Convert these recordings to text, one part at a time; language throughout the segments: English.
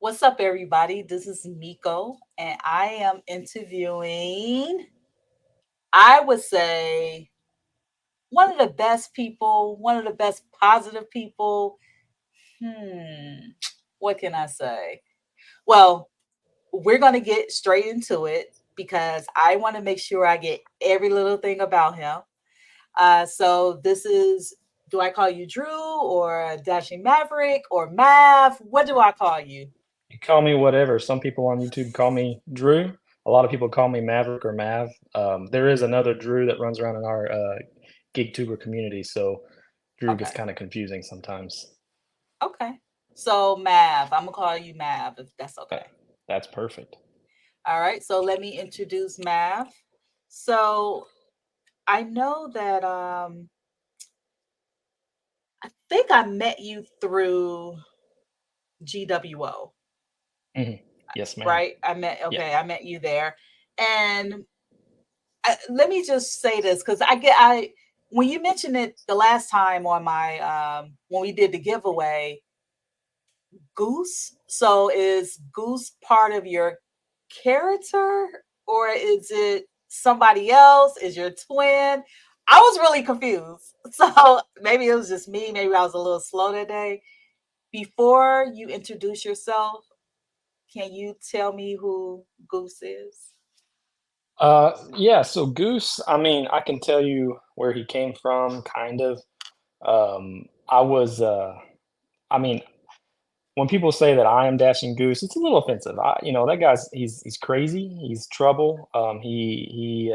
What's up, everybody? This is Mico, and I am interviewing, I would say, one of the best people, one of the best positive people. Hmm, what can I say? Well, we're going to get straight into it because I want to make sure I get every little thing about him. So this is, do I call you Drew or Dashing Maverick or Mav? What do I call you? You call me whatever. Some people on YouTube call me Drew. A lot of people call me Maverick or Mav. There is another Drew that runs around in our GigTuber community, so Drew gets Okay. kind of confusing sometimes. Okay. So Mav, I'm gonna call you Mav if that's That, okay. that's perfect. All right. So let me introduce Mav. So I know that I think I met you through GWO, Yes, ma'am. right? Yeah. I met you there. And let me just say this because I when you mentioned it the last time on my when we did the giveaway, Goose. So is Goose part of your character or is it somebody else? Is your twin? I was really confused. So maybe it was just me. Maybe I was a little slow that day. Before you introduce yourself, can you tell me who Goose is? Yeah, so Goose, I mean, I can tell you where he came from, kind of. I was, I mean, when people say that I am Dashing Goose, it's a little offensive. That guy's he's crazy. He's trouble. He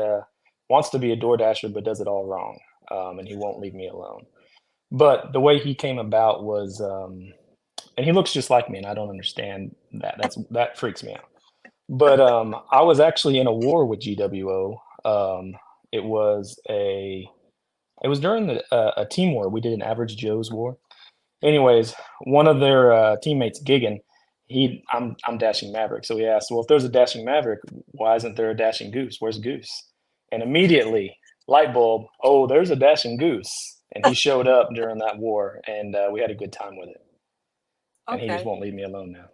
wants to be a door dasher, but does it all wrong. And he won't leave me alone. But the way he came about was, and he looks just like me, and I don't understand that. That freaks me out. But I was actually in a war with GWO. It was a it was during a team war. We did an Average Joe's war. Anyways, one of their teammates, Gigan, I'm Dashing Maverick. So he asked, well, if there's a Dashing Maverick, why isn't there a Dashing Goose? Where's Goose? And immediately, light bulb, oh, there's a Dashing Goose. And he showed up during that war, and we had a good time with it. And he just Okay. won't leave me alone now.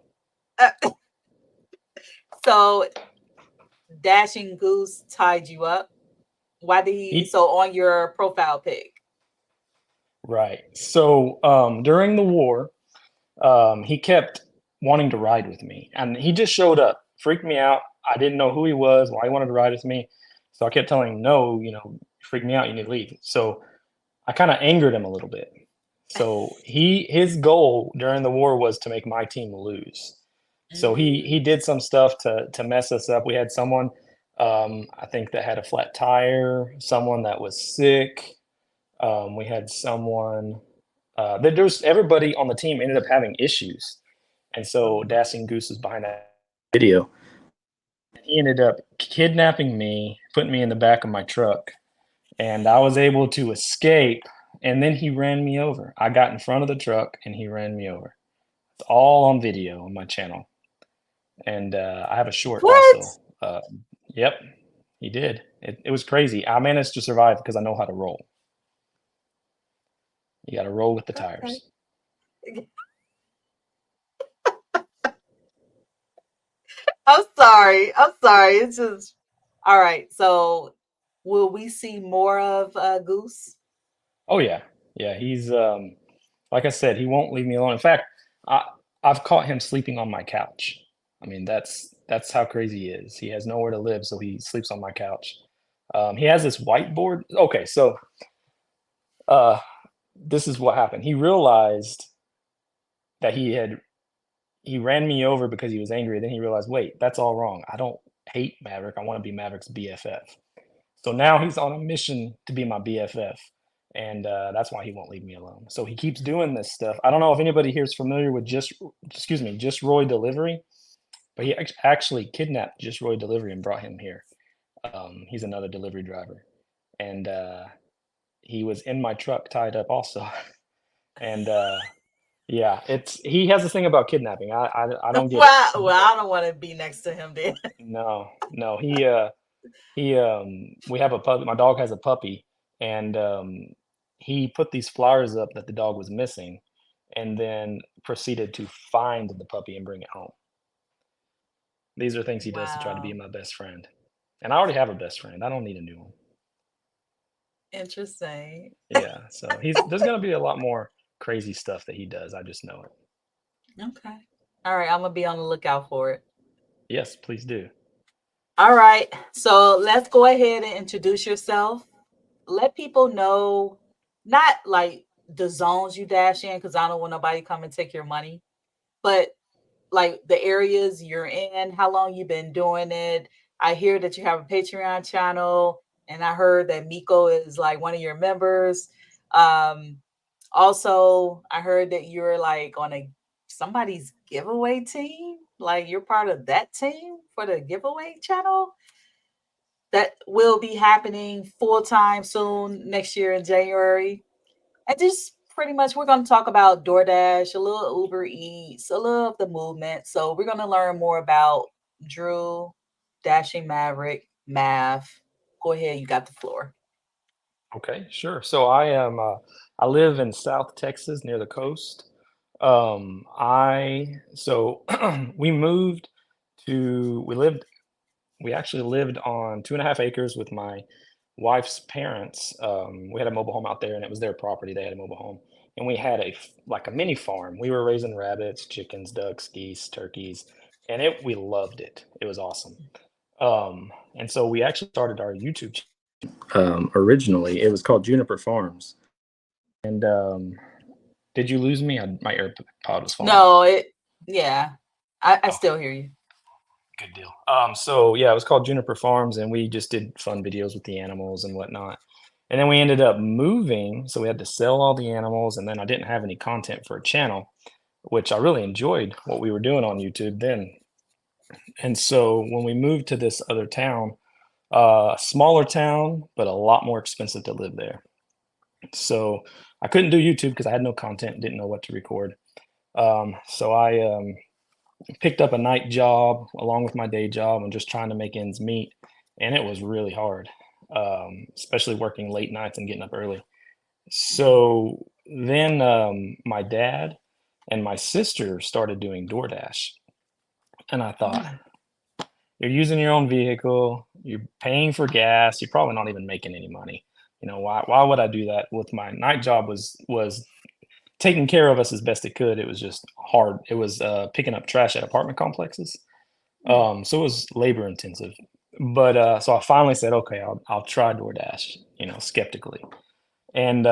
Uh, so Dashing Goose tied you up. Why did he? He So on your profile pic. Right. So during the war, he kept wanting to ride with me, and he just showed up, freaked me out. I didn't know who he was, why he wanted to ride with me. So I kept telling him, no, freak me out, you need to leave. So I kind of angered him a little bit. So his goal during the war was to make my team lose. So he Mm, did some stuff to mess us up. We had someone, I think, that had a flat tire, someone that was sick. We had someone there's everybody on the team ended up having issues. And oh so my. Dashing Goose was behind that video. He ended up kidnapping me, putting me in the back of my truck, and I was able to escape. And then he ran me over. I got in front of the truck and he ran me over. It's all on video on my channel. And I have a short What? also. Yep, he did. It was crazy. I managed to survive because I know how to roll. You got to roll with the Okay. tires. I'm sorry. I'm sorry. It's just all right. So will we see more of Goose? Oh yeah, yeah. He's like I said, he won't leave me alone. In fact, I I've caught him sleeping on my couch. I mean, that's how crazy he is. He has nowhere to live, so he sleeps on my couch. He has this whiteboard. Okay, so uh, this is what happened. He realized that he ran me over because he was angry. Then he realized, wait, that's all wrong. I don't hate Maverick. I want to be Maverick's BFF. So now he's on a mission to be my BFF, and that's why he won't leave me alone. So he keeps doing this stuff. I don't know if anybody here is familiar with Just Roy Delivery, but he actually kidnapped Just Roy Delivery and brought him here. He's another delivery driver, and he was in my truck tied up also. And yeah, it's he has this thing about kidnapping. I don't get it. Well, I don't want to be next to him then. No, no, we have a puppy. My dog has a puppy, and he put these flyers up that the dog was missing, and then proceeded to find the puppy and bring it home. These are things he does to try to be Wow. my best friend. And I already have a best friend. I don't need a new one. Interesting. Yeah, so there's gonna be a lot more crazy stuff that he does. I just know it. Okay. All right. I'm gonna be on the lookout for it. Yes, please do. All right. So let's go ahead and introduce yourself. Let people know, not like the zones you dash in, because I don't want nobody come and take your money, but like the areas you're in, how long you've been doing it. I hear that you have a Patreon channel, and I heard that Mico is like one of your members. Um, Also, I heard that you're like on a somebody's giveaway team. Like you're part of that team for the giveaway channel that will be happening full time soon next year in January. And just pretty much, we're going to talk about DoorDash, a little Uber Eats, a little of the movement. So we're going to learn more about Drew, Dashing Maverick, Mav. Go ahead, you got the floor. Okay, sure. So I live in South Texas near the coast. I so we moved to we actually lived on 2.5 acres with my wife's parents. We had a mobile home out there and it was their property. They had a mobile home. And we had like a mini farm. We were raising rabbits, chickens, ducks, geese, turkeys, and we loved it. It was awesome. And so we actually started our YouTube channel. Originally, it was called Juniper Farms. And did you lose me? My AirPod was falling out. No, yeah, I Oh, still hear you. good deal. So yeah, it was called Juniper Farms, and we just did fun videos with the animals and whatnot. And then we ended up moving, so we had to sell all the animals, and then I didn't have any content for a channel, which I really enjoyed what we were doing on YouTube then. And so when we moved to this other town, a smaller town, but a lot more expensive to live there. So I couldn't do YouTube because I had no content, didn't know what to record. So I picked up a night job along with my day job and just trying to make ends meet. And it was really hard, especially working late nights and getting up early. So then my dad and my sister started doing DoorDash. And I thought, Mm. you're using your own vehicle, you're paying for gas, you're probably not even making any money. Why would I do that? With my night job was taking care of us as best it could. It was just hard. It was picking up trash at apartment complexes. Mm. So it was labor intensive. But so I finally said, okay, I'll try DoorDash, skeptically. And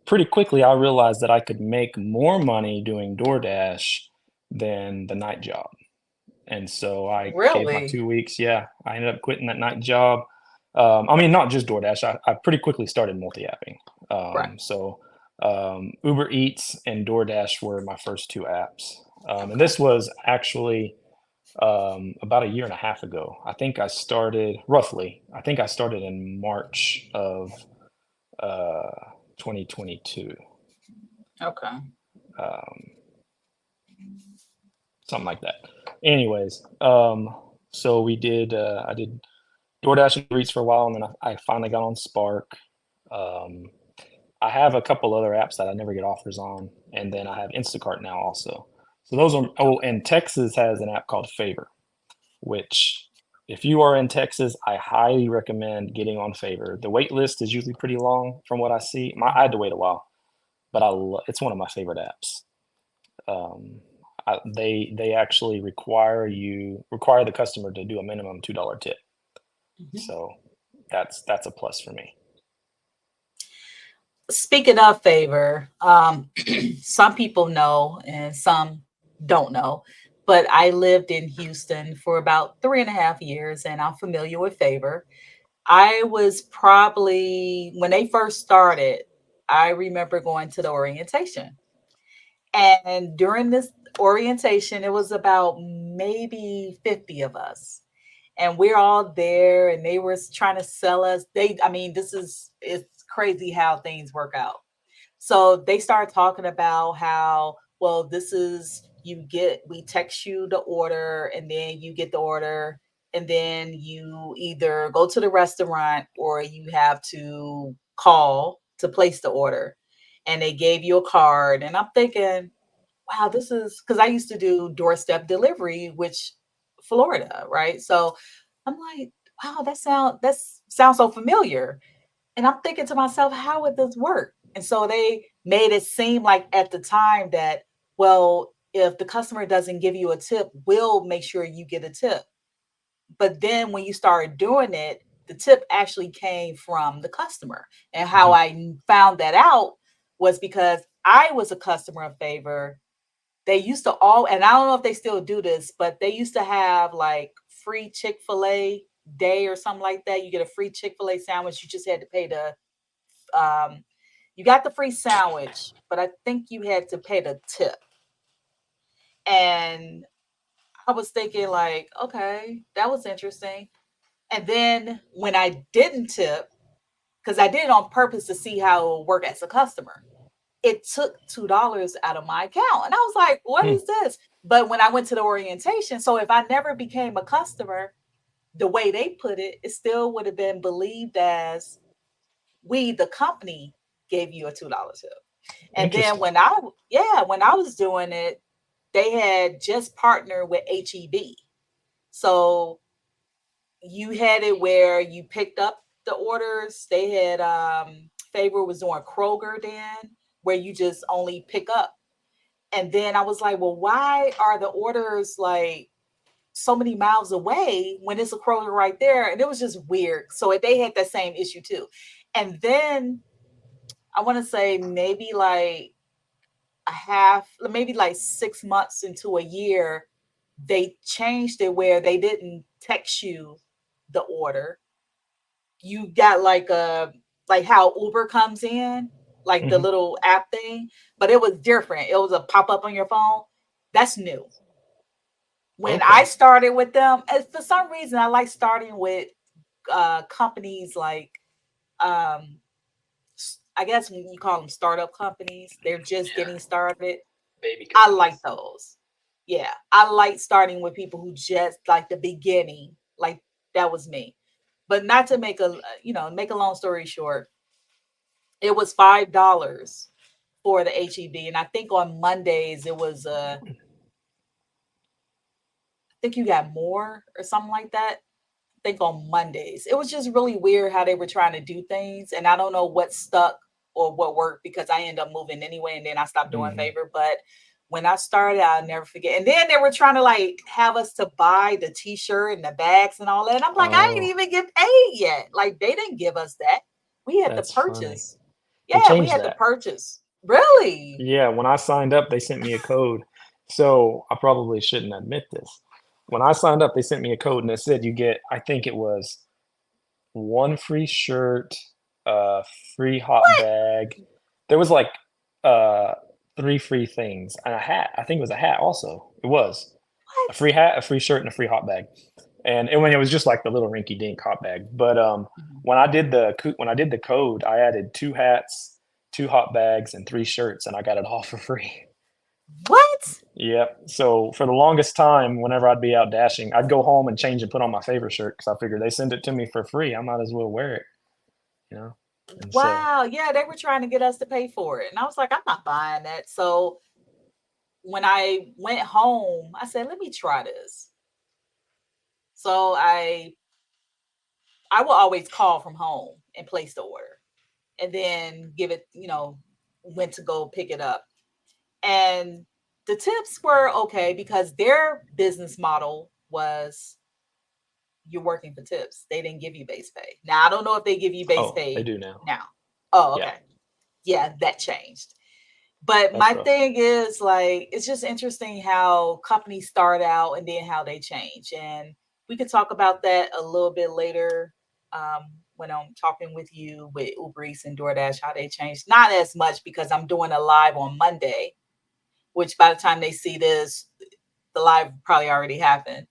pretty quickly I realized that I could make more money doing DoorDash than the night job. And so I gave my Really? 2 weeks. Yeah, I ended up quitting that night job. I mean, not just DoorDash. I pretty quickly started multi-apping. Right. Uber Eats and DoorDash were my first two apps. And Okay. this was actually about a year and a half ago. I think I started roughly. I think I started in March of 2022. Okay. Um, Something like that. Anyways, so I did DoorDash and Uber Eats for a while, and then I finally got on Spark. Um, I have a couple other apps that I never get offers on, and then I have Instacart now also. So those are. Oh, Okay. and Texas has an app called Favor, which if you are in Texas, I highly recommend getting on Favor. The wait list is usually pretty long from what I see. I had to wait a while, but it's one of my favorite apps. Um, they actually require the customer to do a minimum $2 tip. Mhm. So that's a plus for me. Speaking of Favor, some people know and some don't know, but I lived in Houston for about 3.5 years, and I'm familiar with Favor. I was probably, when they first started, I remember going to the orientation. And during this orientation, it was about maybe 50 of us. And we're all there, and they were trying to sell us. I mean, it's crazy how things work out. So they started talking about how, well, we text you the order, and then you get the order, and then you either go to the restaurant or you have to call to place the order. And they gave you a card. And I'm thinking, wow, this is because I used to do doorstep delivery, which Florida, right? So I'm like, wow, that sounds so familiar. And I'm thinking to myself, how would this work? And so they made it seem like at the time that, well, if the customer doesn't give you a tip, we'll make sure you get a tip. But then when you started doing it, the tip actually came from the customer. And how Mhm. I found that out was because I was a customer of Favor. They used to all, and I don't know if they still do this, but they used to have like free Chick-fil-A day or something like that. You get a free Chick-fil-A sandwich. You just had to pay you got the free sandwich, but I think you had to pay the tip. And I was thinking like, okay, that was interesting. And then when I didn't tip, because I did it on purpose to see how it would work as a customer, it took $2 out of my account. And I was like, what Hmm. is this? But when I went to the orientation, so if I never became a customer, the way they put it, it still would have been believed as we, the company, gave you a $2 tip. And then Interesting. when I was doing it, they had just partnered with HEB. So you had it where you picked up the orders. They had Favor was doing Kroger then, where you just only pick up. And then I was like, well, why are the orders like so many miles away when it's a Kroger right there? And it was just weird. So they had that same issue too. And then I want to say maybe like maybe like 6 months into a year, they changed it where they didn't text you the order. You got like how Uber comes in, like the Hmm. little app thing, but it was different. It was a pop up on your phone. That's new. When I Okay. started with them, and for some reason, I like starting with companies like um, I guess when you call them startup companies, they're just Yeah. getting started. Baby I like companies. those. Yeah, I like starting with people who just like the beginning. Like that was me. But not to make make a long story short, it was $5 for the HEB, and I think on Mondays it was I think you got more or something like that. I think on Mondays. It was just really weird how they were trying to do things, and I don't know what stuck or what worked because I ended up moving anyway, and then I stopped doing Hmm. Favor. But when I started, I'll never forget. And then they were trying to like have us to buy the T-shirt and the bags and all that. And I'm like, I ain't Oh, even get paid yet. Like they didn't give us that. We had to that's funny. purchase. They Yeah, we changed had to that. purchase. Really? Yeah, when I signed up, they sent me a code. So I probably shouldn't admit this. When I signed up, they sent me a code and it said you get, I think it was one free shirt, a free hot What? bag. There was like uh three free things and a hat. I think it was a hat also. It was a What? free hat, a free shirt, and a free hot bag. And when it was just like the little rinky dink hot bag. But Mhm. when I did the code, I added two hats, two hot bags, and three shirts, and I got it all for free. What? Yep. So for the longest time, whenever I'd be out dashing, I'd go home and change and put on my favorite shirt because I figured they send it to me for free. I might as well wear it, you know. And so Wow. Yeah, they were trying to get us to pay for it. And I was like, I'm not buying that. So when I went home, I said, let me try this. So I will always call from home and place the order and then give it, when to go pick it up. And the tips were okay because their business model was you're working for tips. They didn't give you base pay. Now I don't know if they give you base oh, they pay do now. now. Oh, Yeah, okay. Yeah, that changed. But that's my rough. thing is like it's just interesting how companies start out and then how they change. And we could talk about that a little bit later um, when I'm talking with you with Uber Eats and DoorDash, how they changed. Not as much because I'm doing a live on Monday, which by the time they see this, the live probably already happened.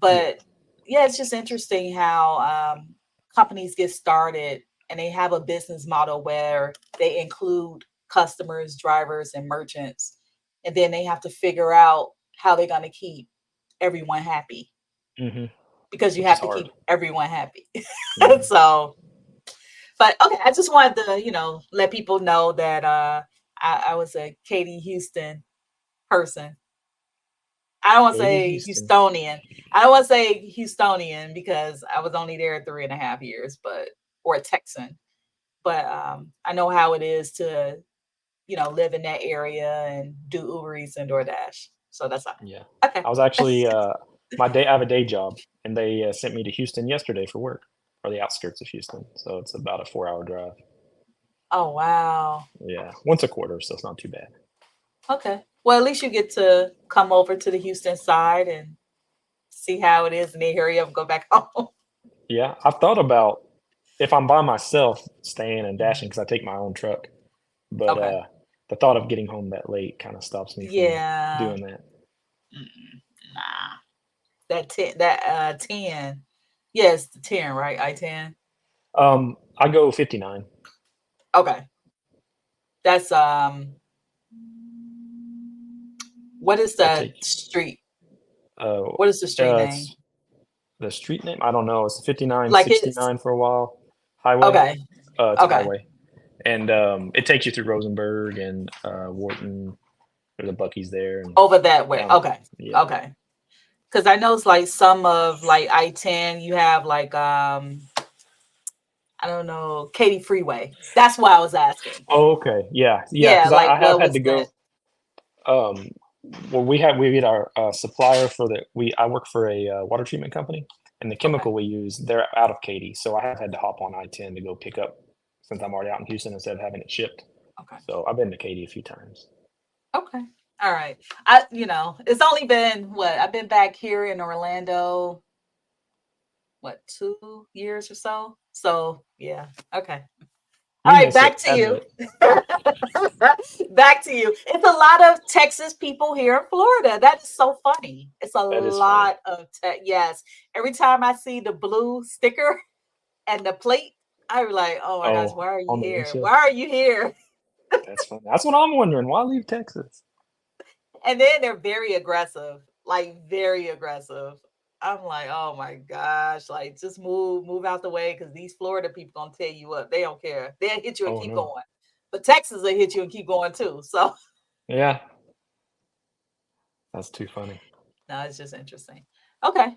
Yeah. But yeah, it's just interesting how companies get started and they have a business model where they include customers, drivers, and merchants. And then they have to figure out how they're going to keep everyone happy Hmm. because you Which is have to hard. keep everyone happy. Hmm. So, but okay, I just wanted to, let people know that I was a Katie Houston person. I don't want to Go to say Houston. Houstonian. I don't want to say Houstonian because I was only there 3.5 years, or a Texan. But I know how it is to, live in that area and do Uber Eats and DoorDash. So that's fine. Yeah. Okay. I was actually I have a day job, and they sent me to Houston yesterday for work, or the outskirts of Houston. So it's about a 4-hour drive. Oh wow. Yeah, once a quarter, so it's not too bad. Okay. Well, at least you get to come over to the Houston side and see how it is, and then hurry up and go back home. Yeah, I've thought about if I'm by myself staying and dashing because I take my own truck, but Okay. the thought of getting home that late kind of stops me from Yeah. doing that. Nah. That 10. Yes, the 10, right? I-10. I go 59. Okay. That's what is That the takes street? uh, What is the street name? it's the street name. I don't know. It's 59, Like it's 69 for a while. Highway. okay. It's a Okay. highway, and it takes you through Rosenberg and Wharton. There's a Bucky's there, and Over that way. down. Okay. Yeah. Okay. Because I know it's like some of like I-10, you have like I don't know, Katy Freeway. That's why I was asking. Oh, okay. Yeah, yeah. Yeah, Because like I have what had was to that? go. Um, well, we get our supplier for the we. I work for a water treatment company, and the Okay. chemical we use, they're out of Katy, so I have had to hop on I-10 to go pick up since I'm already out in Houston instead of having it shipped. Okay. So I've been to Katy a few times. Okay. All right. It's only been what? I've been back here in Orlando, what, 2 years or so? So yeah. Okay. All You right, miss back it, to you. admit it. Back to you. It's a lot of Texas people here in Florida. That is so funny. It's a That is funny. lot of yes. Every time I see the blue sticker and the plate, I'm like, oh my gosh, Oh, why are you on the here? windshield. Why are you here? That's funny. That's what I'm wondering. Why leave Texas? And then they're very aggressive, like very aggressive. I'm like, oh my gosh, like just move out the way because these Florida people gonna tear you up. They don't care. They'll hit you and Oh keep no. going. But Texas will hit you and keep going too. So Yeah, that's too funny. no, it's just interesting. Okay.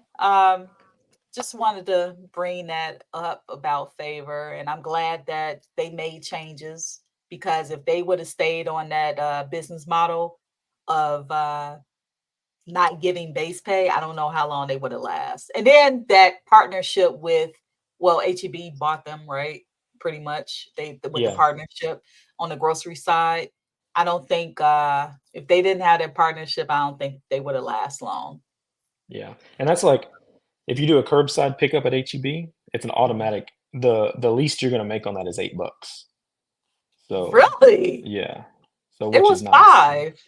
Just wanted to bring that up about favor, and I'm glad that they made changes because if they would have stayed on that business model of not giving base pay, I don't know how long they would have lasted. And then that partnership with, well, HEB bought them, right? Pretty much they with the Yeah, partnership on the grocery side. I don't think if they didn't have that partnership, I don't think they would have last long. yeah. And that's like if you do a curbside pickup at HEB, it's an Mhm. automatic. The least you're gonna make on that is $8. So Really? yeah. So It which is was nice. 5.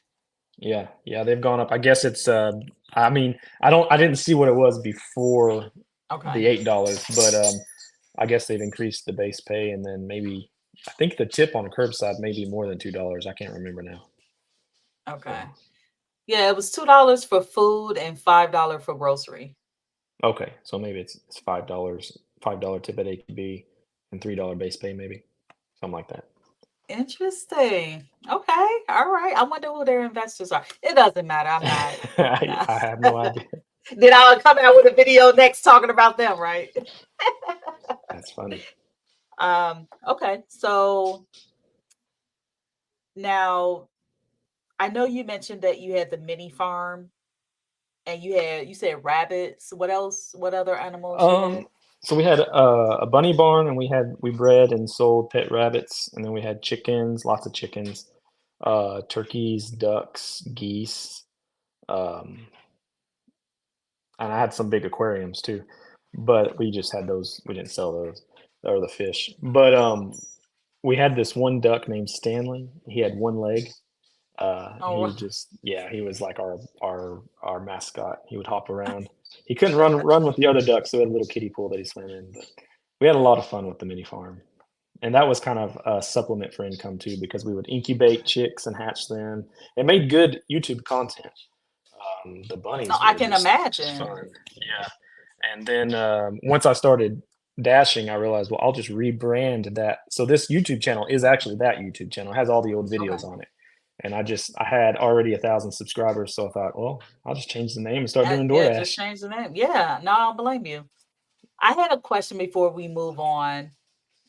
Yeah, yeah, they've gone up. I guess it's I mean, I didn't see what it was before the Okay. $8, but I guess they've increased the base pay and then maybe I think the tip on curbside may be more than $2. I can't remember now. Okay. So Yeah, it was $2 for food and $5 for grocery. okay, so maybe it's $5 tip at HEB and $3 base pay maybe something like that. Interesting. Okay. All right. I wonder who their investors are. It doesn't matter. I'm not. I, Nah. I have no idea. Then I'll come out with a video next talking about them, right? That's funny. Okay. So now I know you mentioned that you had the mini farm and you said rabbits. What else? What other animals you had? Um, so we had a bunny barn, and we bred and sold pet rabbits, and then we had chickens, lots of chickens, turkeys, ducks, geese, um, and I had some big aquariums too. But we just had those. We didn't sell those or the fish. But we had this one duck named Stanley. He had one leg. He Oh, just yeah, he was like our mascot. He would hop around. He couldn't run with the other ducks, so we had a little kiddie pool that he swam in. But we had a lot of fun with the mini farm, and that was kind of a supplement for income too, because we would incubate chicks and hatch them. It made good YouTube content. The no, bunnies I were can just imagine. fun. Yeah, and then once I started dashing, I realized, well, I'll just rebrand that. So this YouTube channel is actually that YouTube channel. It has all the old videos Okay. on it. and I had already 1,000 subscribers, so I thought, well, I'll just change the name and start doing Yeah, just DoorDash. change the name. Yeah, no, I don't blame you. I had a question before we move on.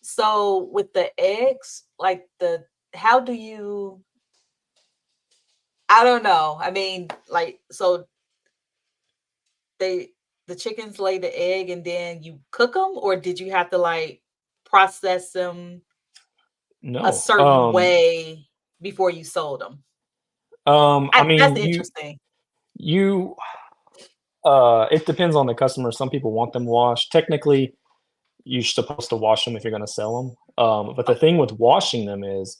So with the eggs, like how do you, I don't know. I mean, like, so the chickens lay the egg and then you cook them, or did you have to like process them a No, certain way before you sold them? I That's mean, interesting. you it depends on the customer. Some people want them washed. Technically, you're supposed to wash them if you're going to sell them. But the thing with washing them is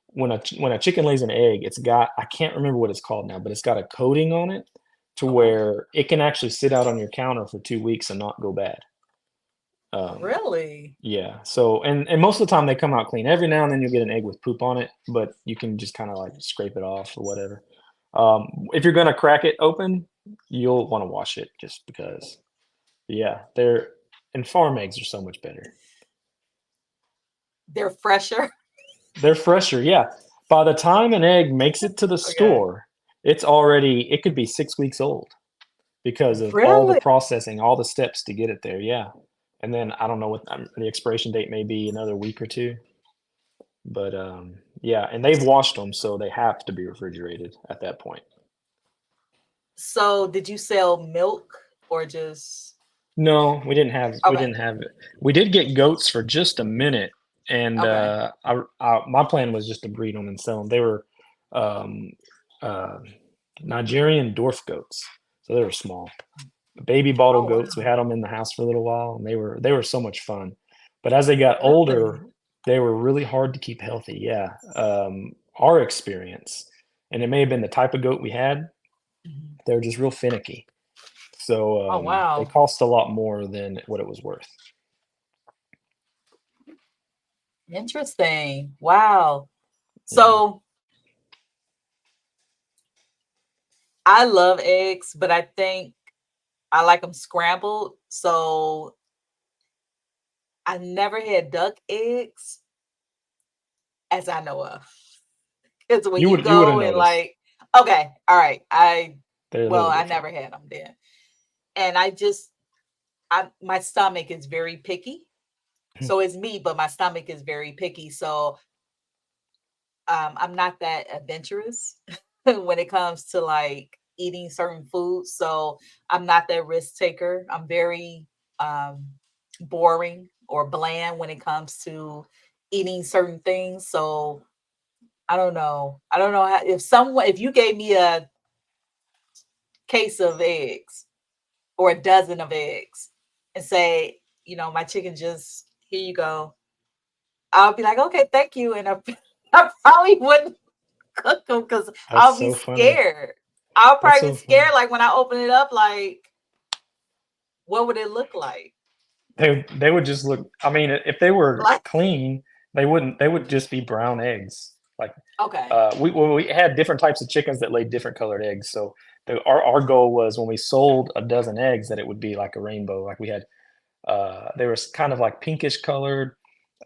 when a chicken lays an egg, it's got, I can't remember what it's called now, but it's got a coating on it to Okay. where it can actually sit out on your counter for 2 weeks and not go bad. Really? Yeah. So, and most of the time they come out clean. Every now and then you'll get an egg with poop on it, but you can just kind of like scrape it off or whatever. If you're gonna crack it open, you'll want to wash it just because. Yeah, and farm eggs are so much better. They're fresher. They're fresher. Yeah. By the time an egg makes it to the Okay. store, it could be 6 weeks old because of all the Really? processing, all the steps to get it there. Yeah. And then I don't know what the expiration date may be, another week or two. But yeah, and they've washed them, so they have to be refrigerated at that point. So did you sell milk or just No, we didn't have okay? it. We did get goats for just a minute, and Okay. my plan was just to breed them and sell them. They were um, uh, Nigerian dwarf goats, so they were small. Baby bottle Oh goats. We wow. had them in the house for a little while, and they were so much fun. But as they got Really? older, they were really hard to keep healthy. Yeah, our experience, and it may have been the type of goat we had. Mhm. They were just real finicky. So Oh they wow. cost a lot more than what it was worth. Interesting. Wow. Yeah. So I love eggs, but I think I like them scrambled. So I never had duck eggs as I know of. Because when you You would have go and noticed. like, okay, all right, They're a little I different. never had them then, and my stomach is very picky. So it's me, but my stomach is very picky. So I'm not that adventurous when it comes to like eating certain foods. So I'm not that risk taker. I'm very um, boring or bland when it comes to eating certain things. So I don't know. I don't know how, if you gave me a case of eggs or a dozen of eggs and say, my chicken just here you go. I'll be like, okay, thank you. And I probably wouldn't cook them because That's I'll be so funny. scared. I'll That's probably so be funny. scared. Like when I open it up, like, what would it look like? They would just look. I mean, if they were Like, clean, they wouldn't. They would just be brown eggs. Like okay. we had different types of chickens that laid different colored eggs. So our goal was when we sold a dozen eggs that it would be like a rainbow. Like we had they were kind of like pinkish colored,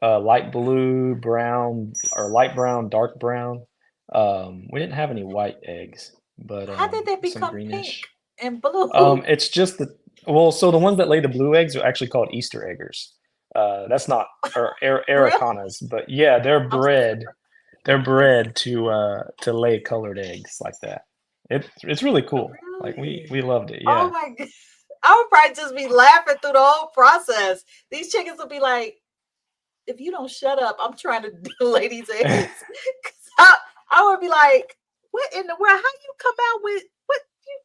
light blue, brown, or light brown, dark brown. We didn't have any white eggs, but How did they some become greenish. pink and blue? It's just so the ones that lay the blue eggs are actually called Easter eggers. That's not or Really? Aracanas, but yeah, I'm they're bred to lay colored eggs like that. It's really cool. Like really. we loved it. Oh Yeah. my god. I would probably just be laughing through the whole process. These chickens will be like, if you don't shut up, I'm trying to lay these eggs. 'Cause I would be like, what in the world? How you come out with what you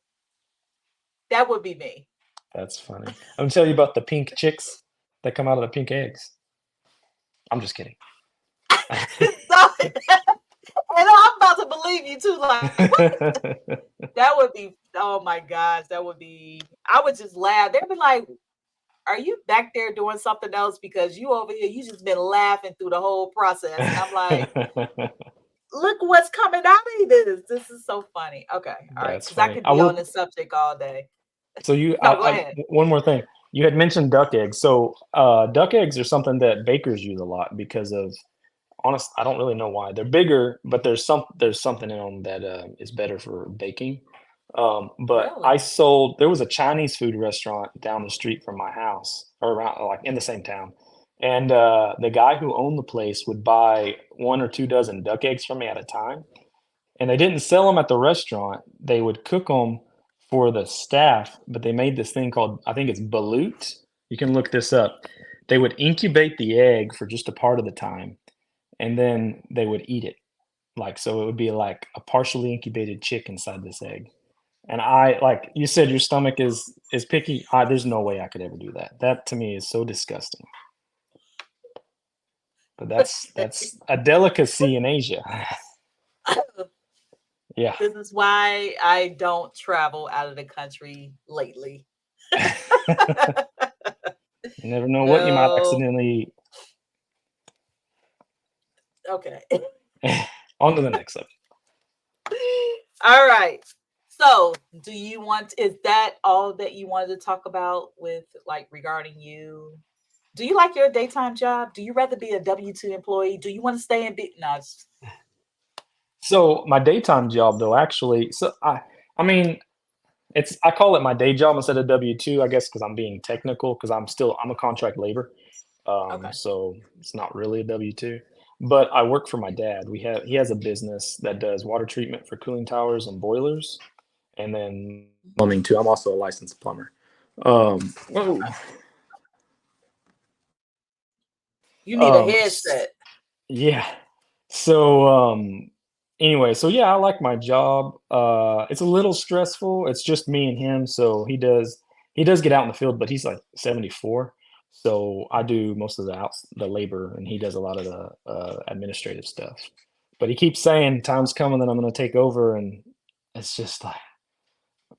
that would be me. That's funny. I'm gonna tell you about the pink chicks that come out of the pink eggs. I'm just kidding. So, and I'm about to believe you too. Like, what? That would be, oh my gosh, that would be, I would just laugh. They'd be like, are you back there doing something else? Because you over here, you just been laughing through the whole process. And I'm like, look what's coming out of this. This is so funny. Okay. All right. That's Because I funny. could I be on will. this subject all day. So No, go ahead. one more thing. You had mentioned duck eggs. So duck eggs are something that bakers use a lot because of honest, I don't really know why. They're bigger, but there's something in them that is better for baking. But Really? there was a Chinese food restaurant down the street from my house, or around like in the same town. And the guy who owned the place would buy 1 or 2 dozen duck eggs from me at a time. And they didn't sell them at the restaurant. They would cook them for the staff, but they made this thing called, I think it's balut. You can look this up. They would incubate the egg for just a part of the time, and then they would eat it. Like, so it would be like a partially incubated chick inside this egg. And I, like you said, your stomach is picky. There's no way I could ever do that. That to me is so disgusting. But that's a delicacy in Asia. Yeah. This is why I don't travel out of the country lately. You never know what you might No. accidentally. Okay. On to the next subject. All right. So, is that all that you wanted to talk about with like regarding you? Do you like your daytime job? Do you rather be a W-2 employee? Do you want to stay in no, So my daytime job though, actually, I mean, I call it my day job instead of W-2, I guess, because I'm being technical, because I'm a contract labor. okay. So it's not really a W-2. But I work for my dad. He has a business that does water treatment for cooling towers and boilers, and then plumbing too. I'm also a licensed plumber. Whoa. Okay. You need a headset. Yeah. So anyway, so yeah, I like my job. It's a little stressful. It's just me and him, so he does get out in the field, but he's like 74. So I do most of the labor, and he does a lot of the administrative stuff. But he keeps saying time's coming that I'm going to take over, and it's just like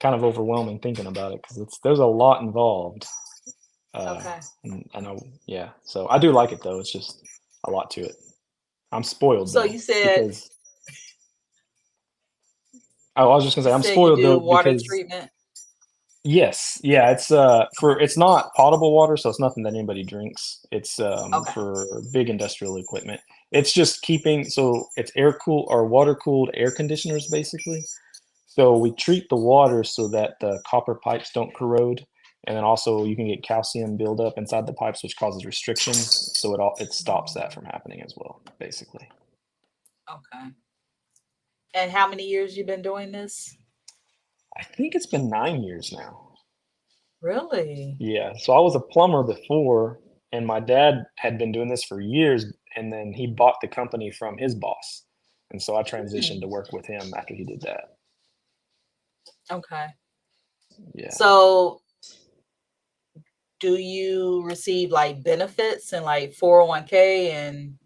kind of overwhelming thinking about it, because there's a lot involved. Okay. And I know, yeah. So I do like it though. It's just a lot to it. I'm spoiled So though, you said because I was just gonna say I'm you spoiled do though water because treatment. yes, yeah, it's not potable water, so it's nothing that anybody drinks. It's Okay. for big industrial equipment. It's just it's air cool or water cooled air conditioners basically. So we treat the water so that the copper pipes don't corrode, and then also you can get calcium buildup inside the pipes, which causes restrictions. So it stops that from happening as well, basically. Okay. And how many years you been doing this? I think it's been 9 years now. Really? Yeah. So I was a plumber before, and my dad had been doing this for years, and then he bought the company from his boss. And so I transitioned Hmm. to work with him after he did that. Okay. Yeah. So do you receive like benefits and like 401k and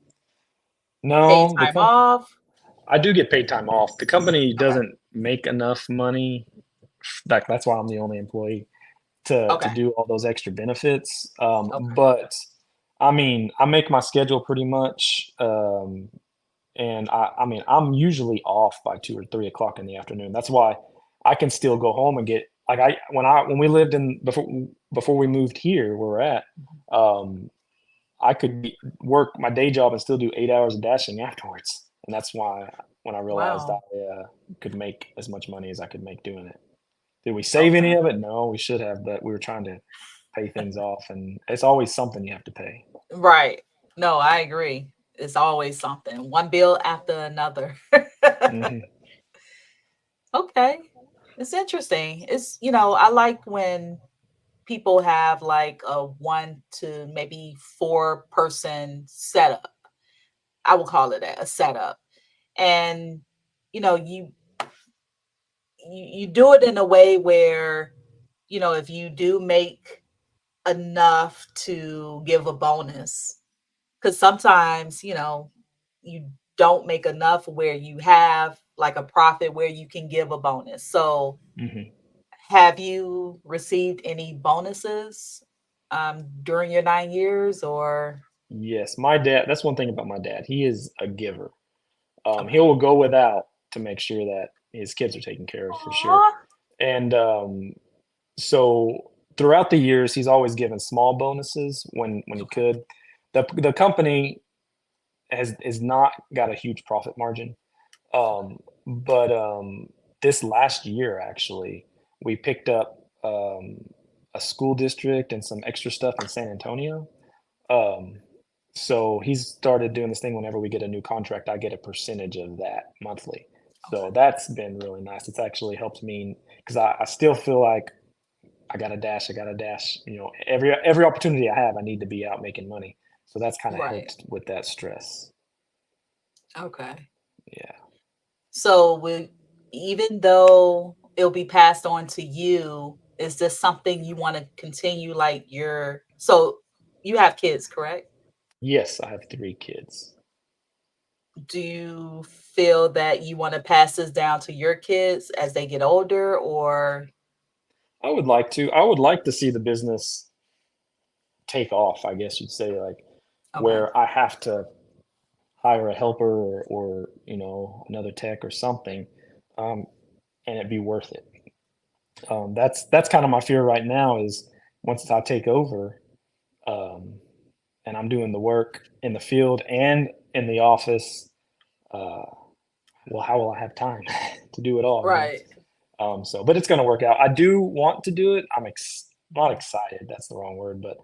paid No, time off? I do get paid time off. The company Okay. doesn't make enough money. That's why I'm the only employee to Okay. do all those extra benefits. Okay. But I mean, I make my schedule pretty much. And I mean, I'm usually off by 2 or 3 o'clock in the afternoon. That's why I can still go home and get like when we lived in before we moved here where we're at, um, I could work my day job and still do 8 hours of dashing afterwards. And that's why when I realized Wow. I could make as much money as I could make doing it. Did we save any Okay. of it? No, we should have, but we were trying to pay things off, and it's always something you have to pay. Right. No, I agree. It's always something. One bill after another. Hmm. Okay. It's interesting. I like when people have like a 1 to maybe 4 person setup. I will call it a setup. And you know, you do it in a way where, if you do make enough to give a bonus, because sometimes, you don't make enough where you have like a profit where you can give a bonus. So Hmm. have you received any bonuses during your 9 years or Yes, my dad. That's one thing about my dad. He is a giver. He okay. will go without to make sure that his kids are taken care of for sure. Aw. And so throughout the years, he's always given small bonuses when he Okay. could. The company is not got a huge profit margin. But this last year, actually, we picked up a school district and some extra stuff in San Antonio. Um, so he's started doing this thing whenever we get a new contract, I get a percentage of that monthly. So Okay. that's been really nice. It's actually helped me because I still feel like I got to dash. I got to dash. You know, every opportunity I have, I need to be out making money. So that's kind of Right. helped with that stress. Okay. Yeah. So even though it'll be passed on to you, is this something you want to continue like so you have kids, correct? Yes, I have 3 kids. Do you feel that you want to pass this down to your kids as they get older or I would like to. I would like to see the business take off, I guess you'd say, like okay. where I have to hire a helper or another tech or something, um, and it be worth it. That's kind of my fear right now is once I take over, um, and I'm doing the work in the field and in the office. Uh, well, how will I have time to do it all? Right. But it's going to work out. I do want to do it. Not excited. That's the wrong word, but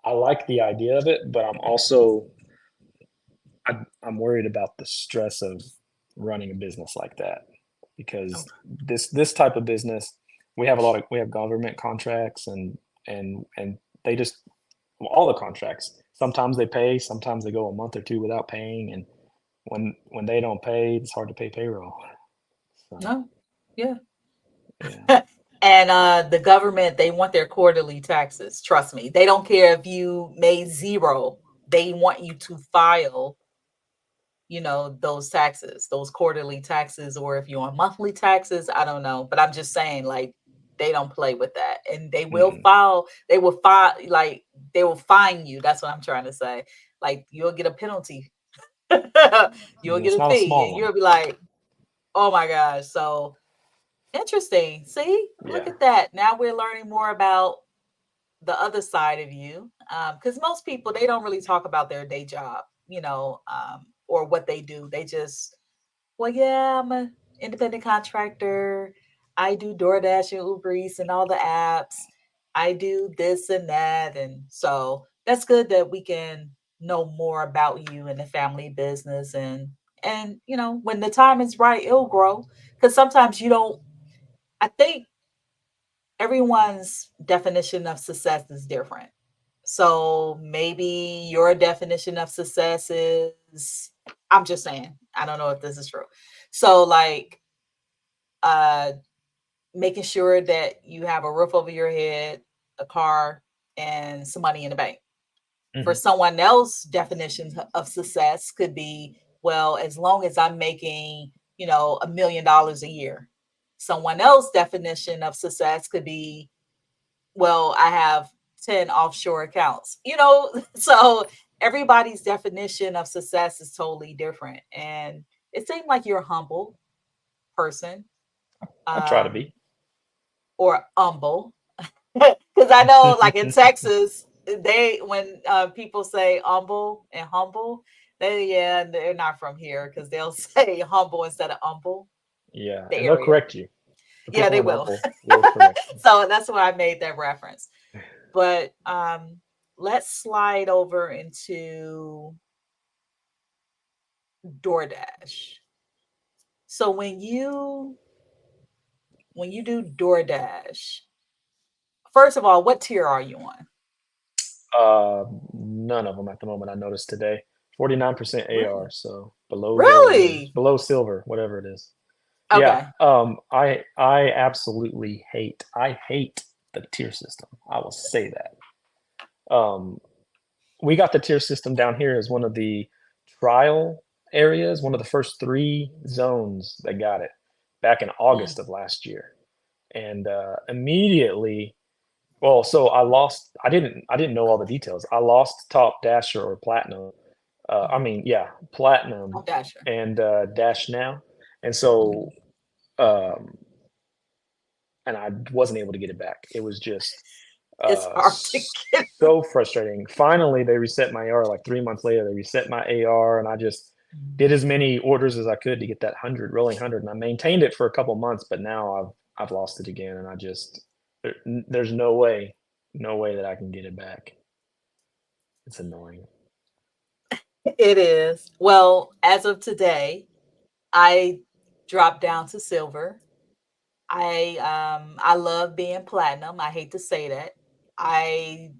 I like the idea of it. But I'm worried about the stress of running a business like that because Okay. this type of business, we have government contracts and they just all the contracts. Sometimes they pay, sometimes they go a month or two without paying, and when they don't pay, it's hard to pay payroll. So No. Yeah. yeah. And the government, they want their quarterly taxes. Trust me. They don't care if you made zero. They want you to file, those taxes, those quarterly taxes, or if you're on monthly taxes, I don't know. But I'm just saying, like, they don't play with that. And Mm-mm. they will fine you. That's what I'm trying to say. Like, you'll get a penalty. You'll Yeah, get it's a not a fee, small and one. you'll be like, oh my gosh. So interesting. See, look Yeah. at that. Now we're learning more about the other side of you. Because most people, they don't really talk about their day job, or what they do. They just, well, yeah, I'm an independent contractor. I do DoorDash and Uber Eats and all the apps. I do this and that. And so that's good that we can know more about you and the family business. And when the time is right, it'll grow. Because sometimes you don't, I think everyone's definition of success is different. So maybe your definition of success is, I'm just saying, I don't know if this is true. So like uh making sure that you have a roof over your head, a car, and some money in the bank. For Hmm. someone else, definition of success could be, well, as long as I'm making, $1 million a year. Someone else definition of success could be, well, I have 10 offshore accounts, so everybody's definition of success is totally different. And it seemed like you're a humble person, I try to um, be. or humble. Because I know, like in Texas, when people say humble and humble, they're not from here because they'll say humble instead of humble, Yeah, the and they'll area. correct you. The Yeah, people they in will. Humble will correct you. So that's why I made that reference. But let's slide over into DoorDash. So when you do DoorDash, first of all, what tier are you on? None of them at the moment. I noticed today. 49% Really? AR, so below gold or Really? below silver, whatever it is. Yeah, Okay. I absolutely I hate the tier system. I will say that. We got the tier system down here as one of the trial areas, one of the first 3 zones that got it back in Mm, August of last year. And immediately, well, so I didn't know all the details. I lost top dasher or platinum. I mhm. mean, yeah, platinum Oh, Dasher. and dash now. And Mhm. so um and I wasn't able to get it back. It was just It's hard to get. So frustrating. Finally, they reset my AR. Like 3 months later, they reset my AR, and I just did as many orders as I could to get that rolling 100, and I maintained it for a couple months. But now I've lost it again, and there's no way that I can get it back. It's annoying. It is. Well, as of today, I dropped down to silver. I love being platinum. I hate to say that. I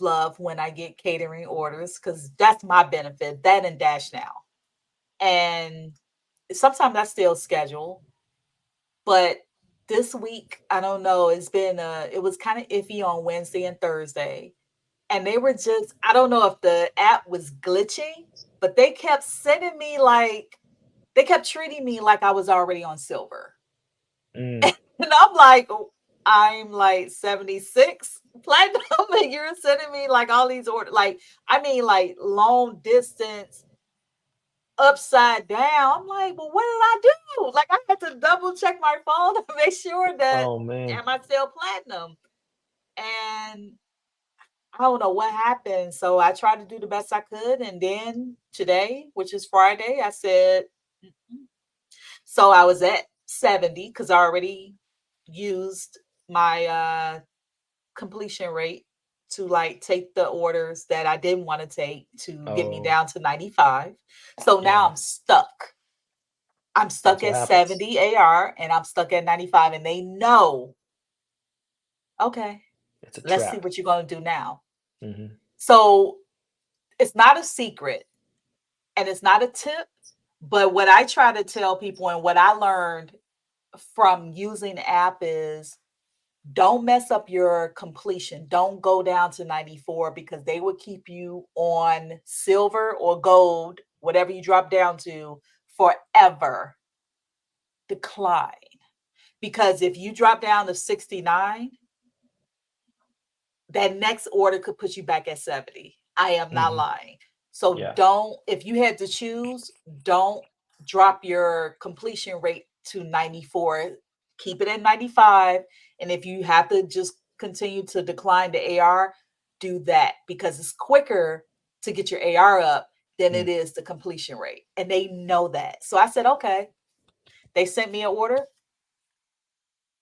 love when I get catering orders because that's my benefit. That and Dash Now. And sometimes I still schedule, but this week, I don't know, it was kind of iffy on Wednesday and Thursday. And they were just, I don't know if the app was glitching, but they kept they kept treating me like I was already on silver. Mm. And I'm like, "Oh, I'm like 76 platinum, and you're sending me like all these orders, like, I mean, like long distance upside down." I'm like, well, what did I do? Like, I had to double check my phone to make sure that Oh man. am I still platinum? And I don't know what happened. So I tried to do the best I could. And then today, which is Friday, I said, "Mm-mm." So I was at 70 because I already used my completion rate to like take the orders that I didn't want to take to get me Oh down to 95. So now yeah. I'm stuck. I'm That's stuck what at happens. 70 AR and I'm stuck at 95. And they know, okay, It's a let's see trap. what you're going to do now. Hmm. So it's not a secret and it's not a tip, but what I try to tell people and what I learned from using the app is don't mess up your completion. Don't go down to 94 because they will keep you on silver or gold, whatever you drop down to, forever. Decline. Because if you drop down to 69, that next order could put you back at 70. I am not Hmm. lying. So Yeah. don't, if you had to choose, don't drop your completion rate to 94. Keep it at 95. And if you have to just continue to decline the AR, do that because it's quicker to get your AR up than it Mm. is the completion rate. And they know that. So I said, okay. They sent me an order.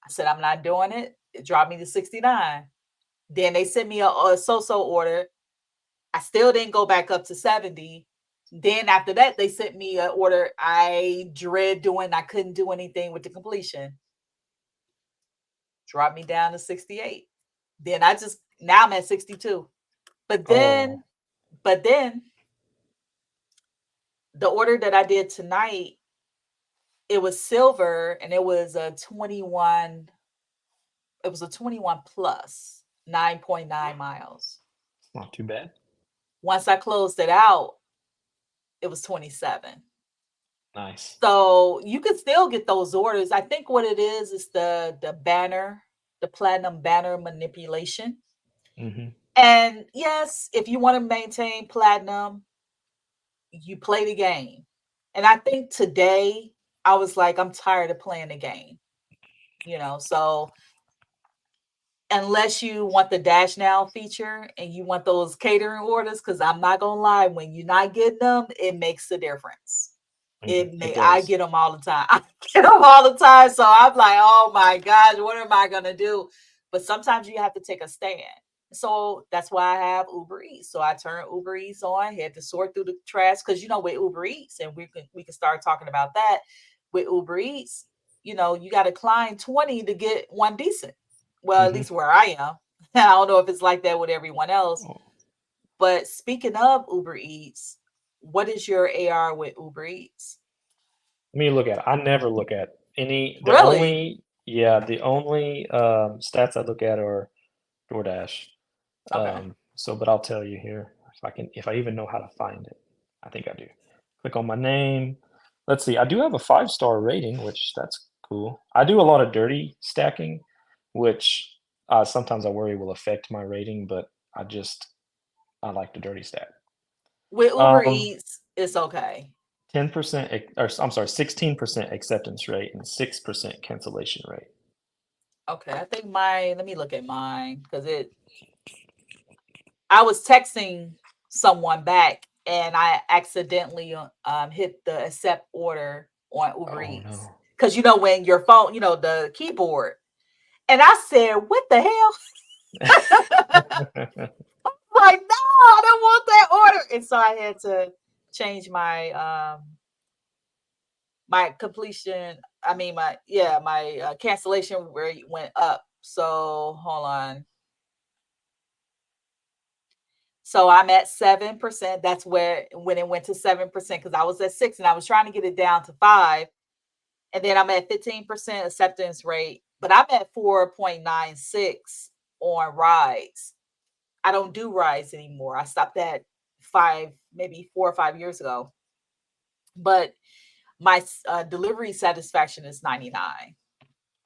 I said, I'm not doing it. It dropped me to 69. Then they sent me a so-so order. I still didn't go back up to 70. Then after that, they sent me an order I dread doing. I couldn't do anything with the completion. Dropped me down to 68. Then now I'm at 62. But Oh, then, but then the order that I did tonight, it was silver and it was a 21, it was a 21 plus 9.9 miles. it's not too bad. Once I closed it out, it was 27. Nice. So you can still get those orders. I think what it is the banner, the platinum banner manipulation. Hmm. And yes, if you want to maintain platinum, you play the game. And I think today I was like, I'm tired of playing the game, So unless you want the Dash Now feature and you want those catering orders, because I'm not gonna lie, when you're not getting them, it makes a difference. Hmm. It I does. get them all the time. I get them all the time. So I'm like, oh my gosh, what am I gonna do? But sometimes you have to take a stand. So that's why I have Uber Eats. So I turn Uber Eats on, had to sort through the trash because with Uber Eats, and we can start talking about that with Uber Eats. You got to climb 20 to get one decent. Well, at Hmm. least where I am. I don't know if it's like that with everyone else. Oh, But speaking of Uber Eats, what is your AR with Uber Eats? let me look at it. I never look at any. Really? The only stats I look at are DoorDash. Okay. But I'll tell you here if I even know how to find it. I think I do. Click on my name. Let's see. I do have a 5-star rating, which that's cool. I do a lot of dirty stacking, which sometimes I worry will affect my rating, but I like the dirty stack. With Uber Um, Eats, it's okay. 10% or I'm sorry, 16% acceptance rate and 6% cancellation rate. Okay, I think let me look at mine because I was texting someone back and I accidentally hit the accept order on Uber Oh Eats. no. Because when your phone, the keyboard. And I said, what the hell? Like, no, I don't want that order. And so I had to change my completion. I mean my cancellation rate went up. So hold on. So I'm at 7%. That's when it went to 7% because I was at 6 and I was trying to get it down to 5. And then I'm at 15% acceptance rate, but I'm at 4.96 on rides. I don't do rides anymore. I stopped that maybe 4 or 5 years ago. But my delivery satisfaction is 99.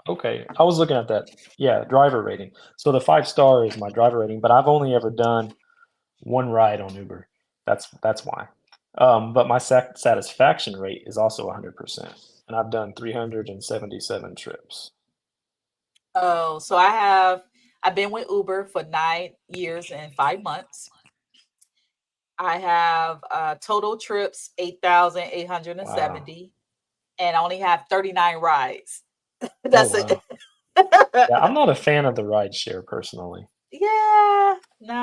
Okay, I was looking at that. Yeah, driver rating. So the 5 star is my driver rating, but I've only ever done one ride on Uber. That's why. But my satisfaction rate is also 100%, and I've done 377 trips. Oh, so I've been with Uber for 9 years and 5 months. I have total trips Wow. 8,870, and I only have 39 rides. Oh That's it. wow. Yeah, I'm not a fan of the ride share personally. Yeah, no,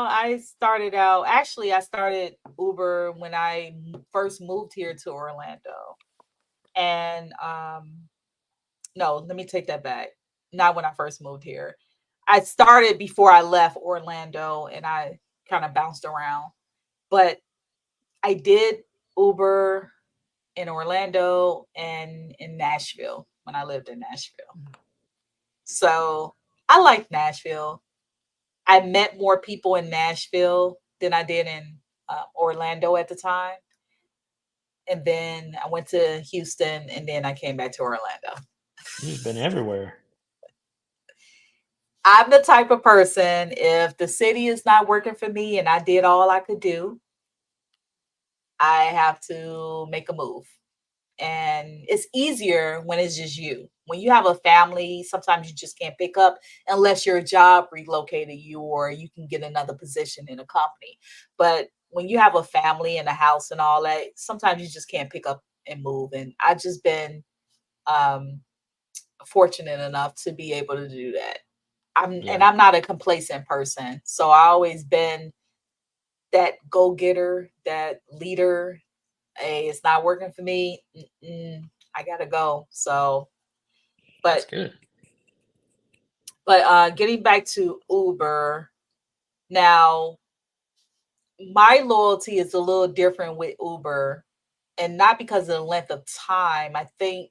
I started out. Actually, I started Uber when I first moved here to Orlando, and no, let me take that back. Not when I first moved here. I started before I left Orlando, and I kind of bounced around. But I did Uber in Orlando and in Nashville when I lived in Nashville. So I like Nashville. I met more people in Nashville than I did in Orlando at the time. And then I went to Houston and then I came back to Orlando. You've just been everywhere. I'm the type of person, if the city is not working for me and I did all I could do, I have to make a move. And it's easier when it's just you. When you have a family, sometimes you just can't pick up unless your job relocated you or you can get another position in a company. But when you have a family and a house and all that, sometimes you just can't pick up and move. And I've just been um, fortunate enough to be able to do that. Yeah. I'm not a complacent person, so I always been that go getter, that leader. Hey, it's not working for me. I gotta go. So, That's but good. getting back to Uber now, my loyalty is a little different with Uber, and not because of the length of time. I think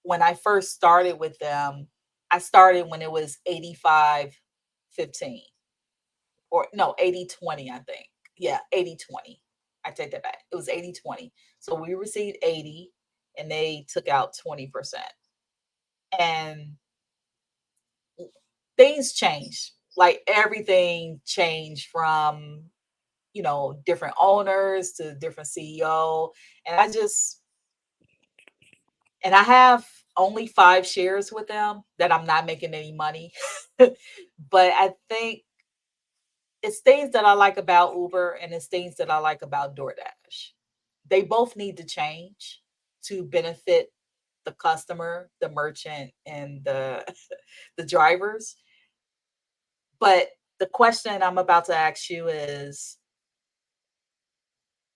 when I first started with them, I started when it was 85-15, or no, 80-20, I think. Yeah, 80-20. I take that back. It was 80-20. So we received 80 and they took out 20%. And things changed. Like everything changed from, different owners to different CEO. And I have only 5 shares with them that I'm not making any money. But I think it's things that I like about Uber and it's things that I like about DoorDash. They both need to change to benefit the customer, the merchant, and the the drivers. But the question I'm about to ask you is,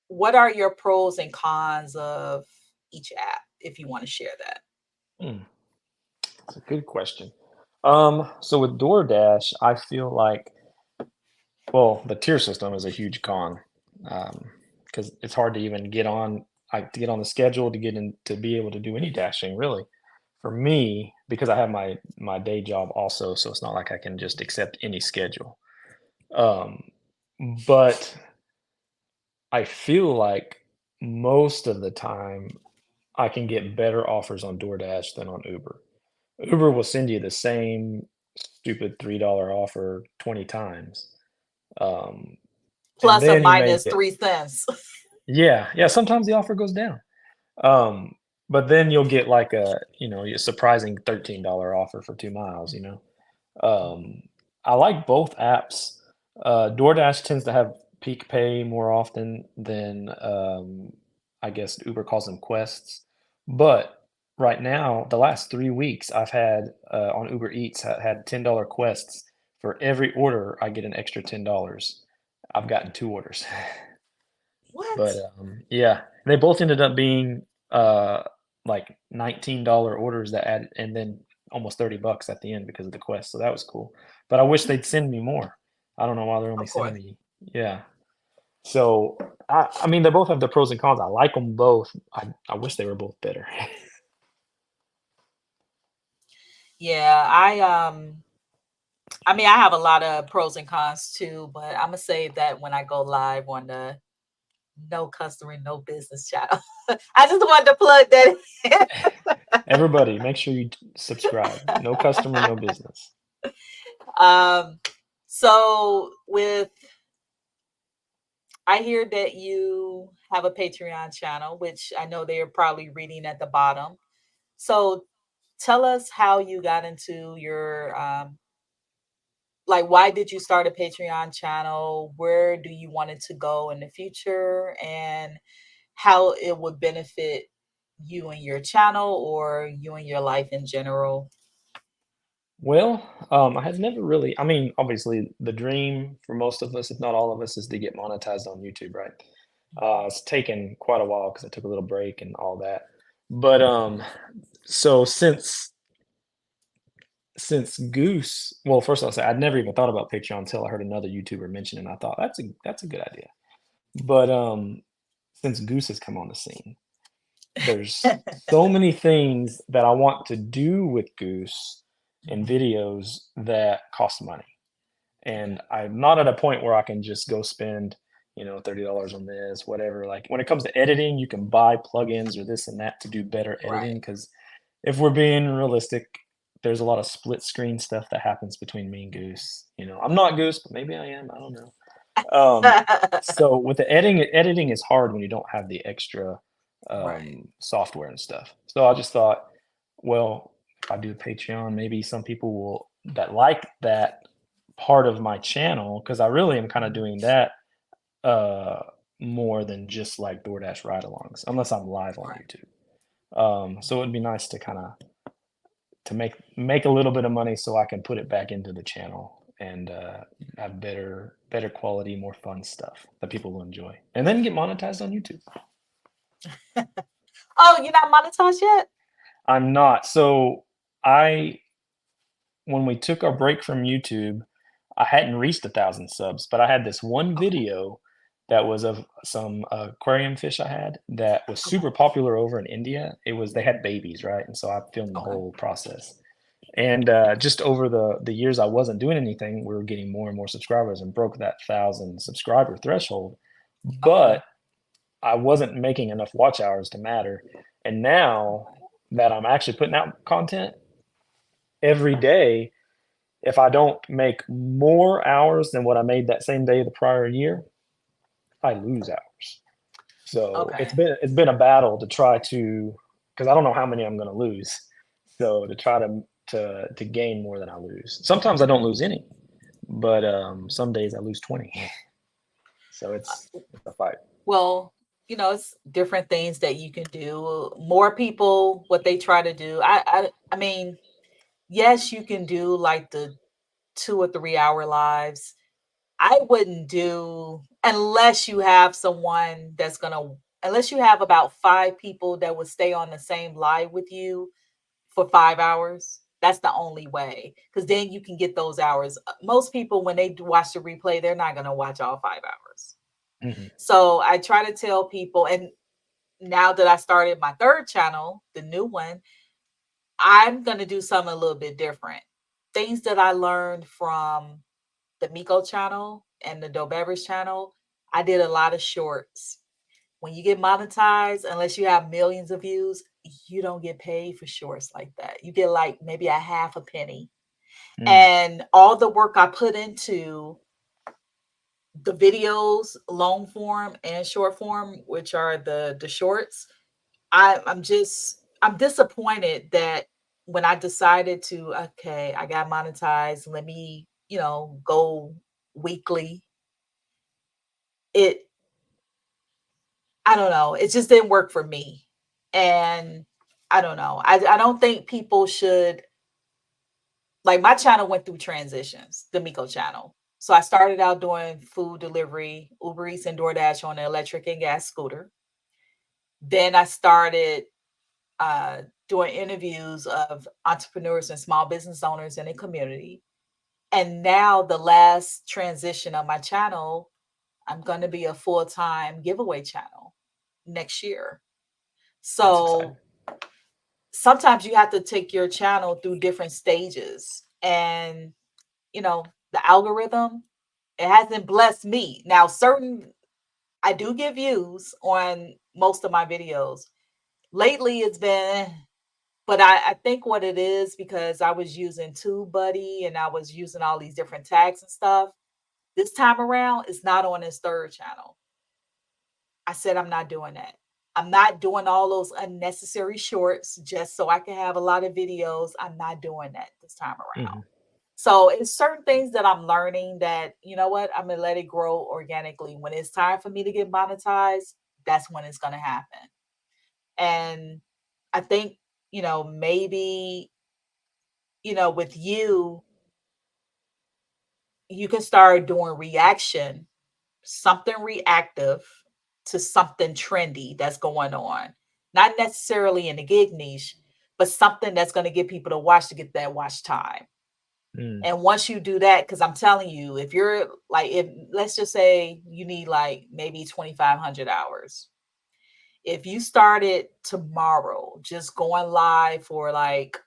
what are your pros and cons of each app, if you want to share that? Hmm, that's a good question. So with DoorDash, I feel like, well, the tier system is a huge con, because it's hard to even get on, like, to get on the schedule to get in to be able to do any dashing, really. For me, because I have my day job also, so it's not like I can just accept any schedule. Um, but I feel like most of the time I can get better offers on DoorDash than on Uber. Uber will send you the same stupid $3 offer 20 times. Um, and Plus or then you may minus get, 3 cents. yeah, yeah, sometimes the offer goes down. Um, but then you'll get like a surprising $13 offer for 2 miles, you know. Um, I like both apps. DoorDash tends to have peak pay more often than I guess Uber calls them quests. But right now, the last 3 weeks, I've had on Uber Eats had $10 quests. For every order, I get an extra $10. I've gotten 2 orders. But What? yeah, they both ended up being like $19 orders that add, and then almost $30 at the end because of the quest. So that was cool. But I wish they'd send me more. I don't know why they're only Of sending course. me. Yeah. So I mean, they both have the pros and cons. I like them both. I wish they were both better. Yeah, I mean, I have a lot of pros and cons too, but I'm gonna save that when I go live on the no customer, no business channel. I just wanted to plug Everybody, make sure you subscribe. No customer, no business. that. So with I hear that you have a Patreon channel, which I know they're probably reading at the bottom. So tell us how you got into your like why did you start a Patreon channel? Where do you want it to go in the future? And how it would benefit you and your channel or you and your life in general. Well, I had never really, I mean, obviously, the dream for most of us, if not all of us, is to get monetized on YouTube, right? It's taken quite a while because I took a little break and all that. But so since Goose, well, first I'll say I'd never even thought about Patreon until I heard another YouTuber mention it, and I thought that's a good idea. But since Goose has come on the scene, there's so many things that I want to do with Goose and Mhm. videos that cost money. And I'm not at a point where I can just go spend, $30 on this, whatever. Like when it comes to editing, you can buy plugins or this and that to do better editing. Right. Because if we're being realistic, there's a lot of split screen stuff that happens between me and Goose. I'm not Goose, but maybe I am. I don't know. So with the editing is hard when you don't have the extra Right. software and stuff. So I just thought, well, if I do a Patreon, maybe some people will that like that part of my channel because I really am kind of Mhm. doing that uh more than just like DoorDash ride-alongs, unless I'm live on Right. YouTube. So it'd be nice to kind of to make a little bit of money so I can put it back into the channel and have better quality, more fun stuff that people will enjoy, and then get monetized on YouTube. Oh, you're not monetized yet? I'm not. So I when we took our break from YouTube, I hadn't reached 1,000 subs, but I had this one Okay. video that was of some aquarium fish I had that was Okay. super popular over in India. They had babies, right? And so I filmed the Okay. whole process. And just over the years I wasn't doing anything, we were getting more and more subscribers and broke that 1,000 subscriber threshold. Okay. But I wasn't making enough watch hours to matter. And now that I'm actually putting out content every day, if I don't make more hours than what I made that same day the prior year, I lose hours. So Okay. it's been a battle to try to because I don't know how many I'm going to lose. So to try to gain more than I lose. Sometimes I don't lose any, but some days I lose 20. So it's a fight. Well, it's different things that you can do. More people, what they try to do. I mean, yes, you can do like the 2 or 3 hour lives. I wouldn't do unless you have someone unless you have about 5 people that would stay on the same live with you for 5 hours. That's the only way. Because then you can get those hours. Most people, when they watch the replay, they're not going to watch all 5 hours. Mhm. So I try to tell people, and now that I started my third channel, the new one, I'm going to do something a little bit different. Things that I learned from the Mico channel and the Doe Beverage channel, I did a lot of shorts. When you get monetized, unless you have millions of views, you don't get paid for shorts like that. You get like maybe a half a penny. Mm. And all the work I put into the videos, long form and short form, which are the shorts, I'm disappointed that when I decided to, okay, I got monetized, let me, go weekly. It I don't know, it just didn't work for me. And I don't know. I don't think people should, like, my channel went through transitions, the Mico channel. So I started out doing food delivery, Uber Eats and DoorDash on an electric and gas scooter. Then I started uh, doing interviews of entrepreneurs and small business owners in the community. And now the last transition of my channel, I'm going to be a full-time giveaway channel next year. That's exciting. So sometimes you have to take your channel through different stages. And, the algorithm, it hasn't blessed me. Now, I do get views on most of my videos. Lately, it's been, but I think what it is because I was using TubeBuddy and I was using all these different tags and stuff. This time around, it's not on this third channel. I said I'm not doing that. I'm not doing all those unnecessary shorts just so I can have a lot of videos. I'm not doing that this time around. Hmm. So it's certain things that I'm learning that, you know what, I'm gonna let it grow organically. When it's time for me to get monetized, that's when it's gonna happen. And I think, maybe, with you can start doing something reactive to something trendy that's going on. Not necessarily in the gig niche, but something that's going to get people to watch to get that watch time. Mm. And once you do that, because I'm telling you, if you're like, if let's just say you need like maybe 2,500 hours. If you started tomorrow, just going live for like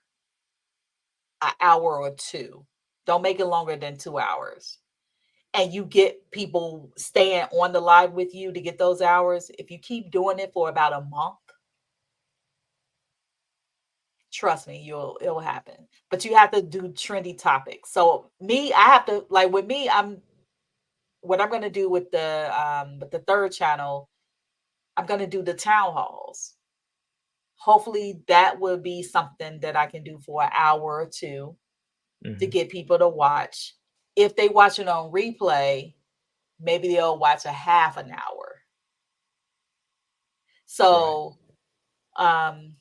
an hour or two, don't make it longer than 2 hours. And you get people staying on the live with you to get those hours. If you keep doing it for about a month, trust me, it'll happen. But you have to do trendy topics. So me, I have to like with me, what I'm gonna do with the third channel, I'm gonna do the town halls. Hopefully that will be something that I can do for an hour or two to Hmm. get people to watch. If they watch it on replay, maybe they'll watch a half an hour. Right. So um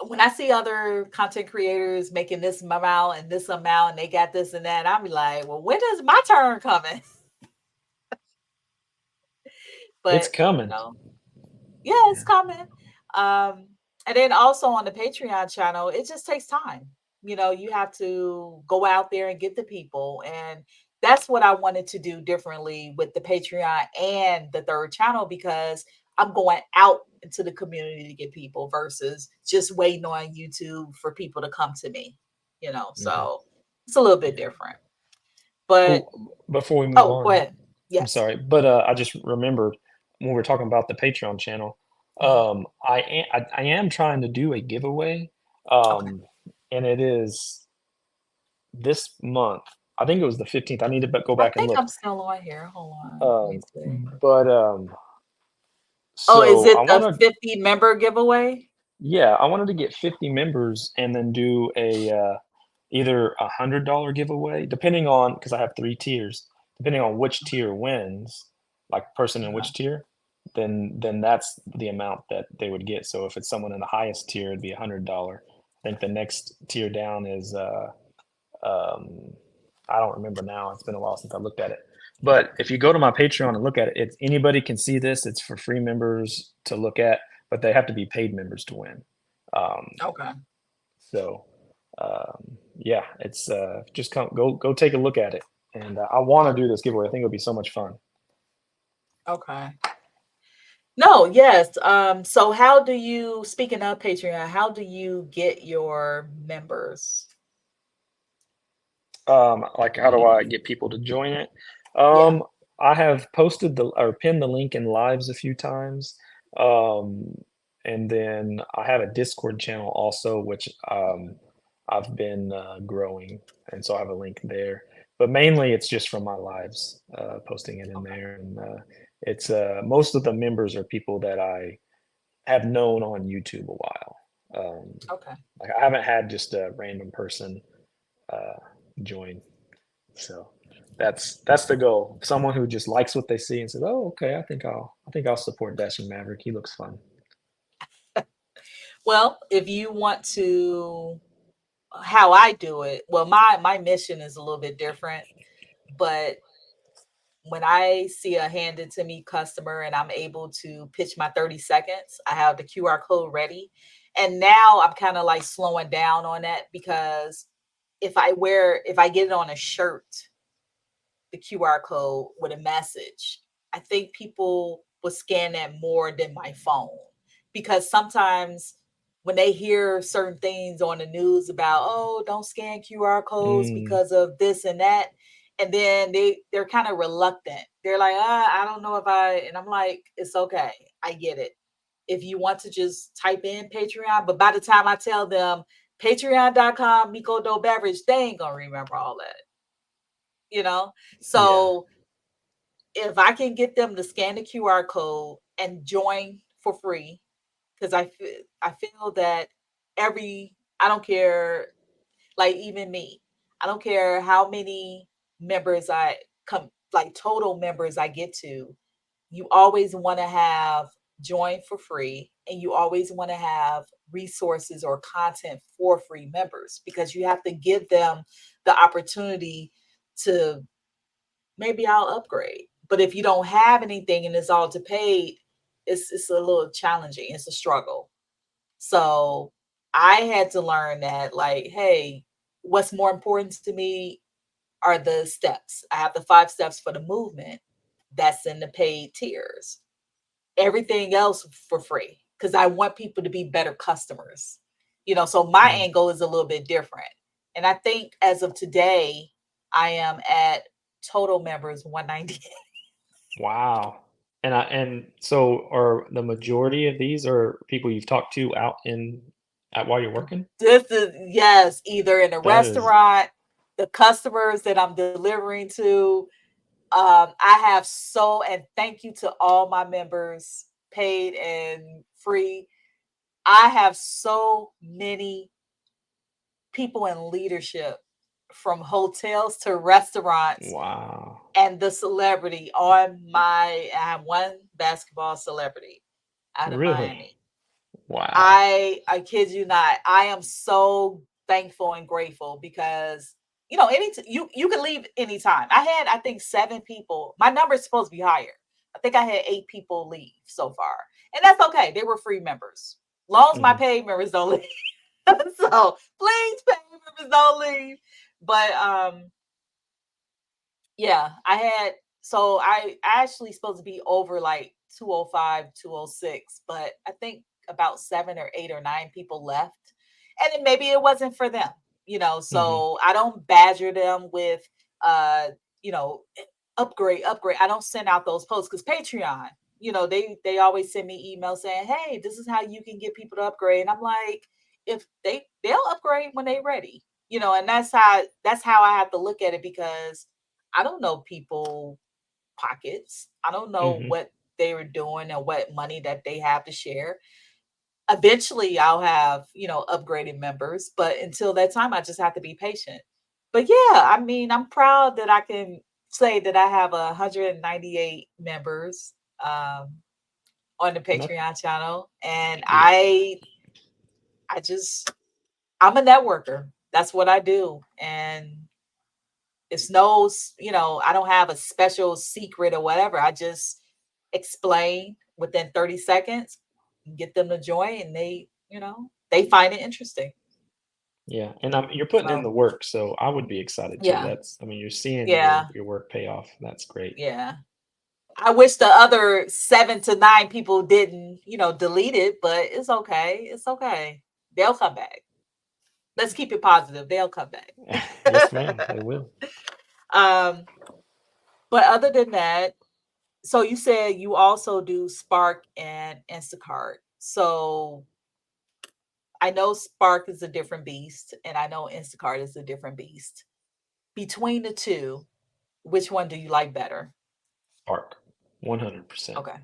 when I see other content creators making this amount and this amount and they got this and that, I'll be like, well, when is my turn coming? It's But coming. yeah, it's Yeah. coming. Um, and then also on the Patreon channel, it just takes time. You have to go out there and get the people. And that's what I wanted to do differently with the Patreon and the third channel because I'm going out into the community to get people versus just waiting on YouTube for people to come to me. Hmm. So it's a little bit Yeah. different. But Oh, before we move oh, go on, ahead. I'm Yes. sorry, but I just remembered when we're talking about the Patreon channel. Mhm. I am trying to do a giveaway, Okay. um, and it is this month. I think it was the 15th. I need to go I back and think look. I'm still on here. Hold on. Let me Um, see. but Oh, is so it I the want to, 50 member giveaway? yeah, I wanted to get 50 members and then do a either $100 giveaway, depending on because I have 3 tiers. Depending on which tier wins, like person in Uh-huh. which tier, then that's the amount that they would get. So if it's someone in the highest tier, it'd be $100. I think the next tier down is um, I don't remember now. It's been a while since I looked at it. But if you go to my Patreon and look at it, anybody can see this. It's for free members to look at, but they have to be paid members to win. Um, Okay. so yeah, it's just go take a look at it. And I want to do this giveaway. I think it'll be so much fun. Okay. No, yes. So how do you, speaking of Patreon, how do you get your members? Like how do I get people to join it? Yeah. Um, I have posted the or pinned the link in lives a few times. Um, and then I have a Discord channel also, which I've been growing, and so I have a link there. But mainly, it's just from my lives, posting it in Okay. there, It's most of the members are people that I have known on YouTube a while. Okay. Like I haven't had just a random person uh, join. So that's the goal. Someone who just likes what they see and says, "Oh, okay, I think I'll support Dashing Maverick. He looks fun." Well, if you want to, how I do it, well, my mission is a little bit different, but when I see a handed to me customer and I'm able to pitch my 30 seconds, I have the QR code ready. And now I'm kind of like slowing down on that because if I get it on a shirt, the QR code with a message, I think people will scan that more than my phone because sometimes when they hear certain things on the news about, oh, don't scan QR codes Mm, because of this and that, and then they're kind of reluctant. They're like, I don't know if I, and I'm like, it's okay, I get it. If you want to just type in Patreon, but by the time I tell them patreon.com Mico Beverage, they ain't gonna remember all that, you know? yeah. So if I can get them to scan the QR code and join for free, because I feel that I don't care, like even me, I don't care how many members I come, like total members I get to, you always want to have join for free and you always want to have resources or content for free members because you have to give them the opportunity to maybe I'll upgrade. But if you don't have anything and it's all to pay, it's a little challenging. It's a struggle. So I had to learn that, like, hey, what's more important to me are the steps. I have the 5 steps for the movement that's in the paid tiers. Everything else for free because I want people to be better customers. So my Mm, angle is a little bit different. And I think as of today, I am at total members 198. wow. And so are the majority of these are people you've talked to out in at while you're working? This is, yes, either in a That is restaurant, the customers that I'm delivering to. I have and thank you to all my members, paid and free. I have so many people in leadership from hotels to restaurants wow. and the celebrity I have one basketball celebrity out of Really? Miami. Wow. I kid you not. I am so thankful and grateful because you can leave anytime. I think 7 people. My number is supposed to be higher. I think I had 8 people leave so far, and that's okay. They were free members. Long as my Mhm. paid members don't leave. So please, paid members don't leave. But yeah, I actually supposed to be over like 205, 206, but I think about 7 or 8 or 9 people left. And then maybe it wasn't for them. Mhm. So I don't badger them with uh, you know, upgrade, upgrade. I don't send out those posts because Patreon, they always send me emails saying, hey, this is how you can get people to upgrade. And I'm like, if they'll upgrade when they're ready. And that's how I have to look at it because I don't know people pockets. I don't know Mhm. what they were doing and what money that they have to share. Eventually I'll have, upgraded members, but until that time I just have to be patient. But yeah, I mean, I'm proud that I can say that I have 198 members on the And that Patreon channel and yeah. I just I'm a networker. That's what I do. And it's I don't have a special secret or whatever. I just explain within 30 seconds, get them to join, and they find it interesting. Yeah, and you're putting in So, the work, so I would be excited too. yeah, I mean, you're seeing yeah, your work pay off. That's great. yeah. I wish the other 7 to 9 people didn't, delete it, but it's okay. It's okay. They'll come back. Let's keep it positive. They'll come Yes, ma'am. back. They will. um, but other than that, so you said you also do Spark and Instacart. So I know Spark is a different beast, and I know Instacart is a different beast. Between the two, which one do you like better? Spark. 100%. Okay.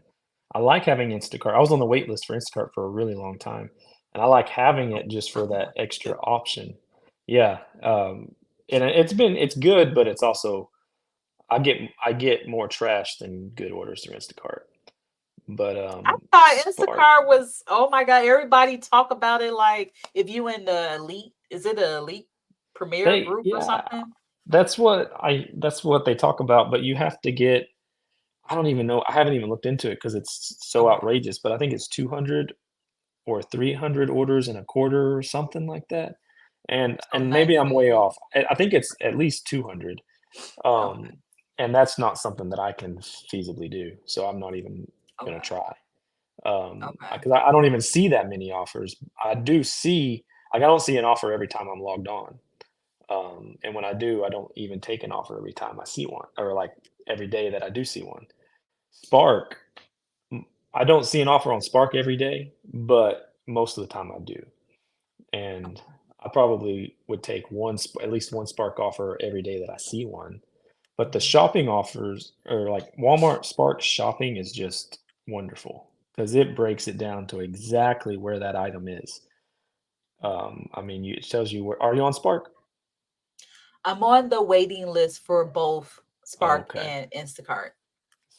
I like having Instacart. I was on the wait list for Instacart for a really long time, and I like having it just for that extra option. Yeah, and it's good, but it's also I get more trash than good orders through Instacart. But I thought Spark, Instacart was, oh my God, everybody talk about it like if you in the elite, is it an elite premier group or yeah, something? that's what they talk about. But you have to get. I don't even know. I haven't even looked into it because it's so Okay. outrageous. But I think it's 200 or 300 orders in a quarter or something like that. Oh, And maybe I'm way 90. off. I think it's at least 200. Okay. And that's not something that I can feasibly do. So I'm not even gonna Okay. try. Okay. Because I don't even see that many offers. I do see like I don't see an offer every time I'm logged on. And when I do, I don't even take an offer every time I see one, or like every day that I do see one. Spark, m- I don't see an offer on Spark every day, but most of the time I do. And I probably would take at least one Spark offer every day that I see one. But the Mhm. shopping offers, or like Walmart Spark shopping, is just wonderful because it breaks it down to exactly where that item is. I mean, it tells you where. Are you on Spark? I'm on the waiting list for both Oh, Spark okay. and Instacart.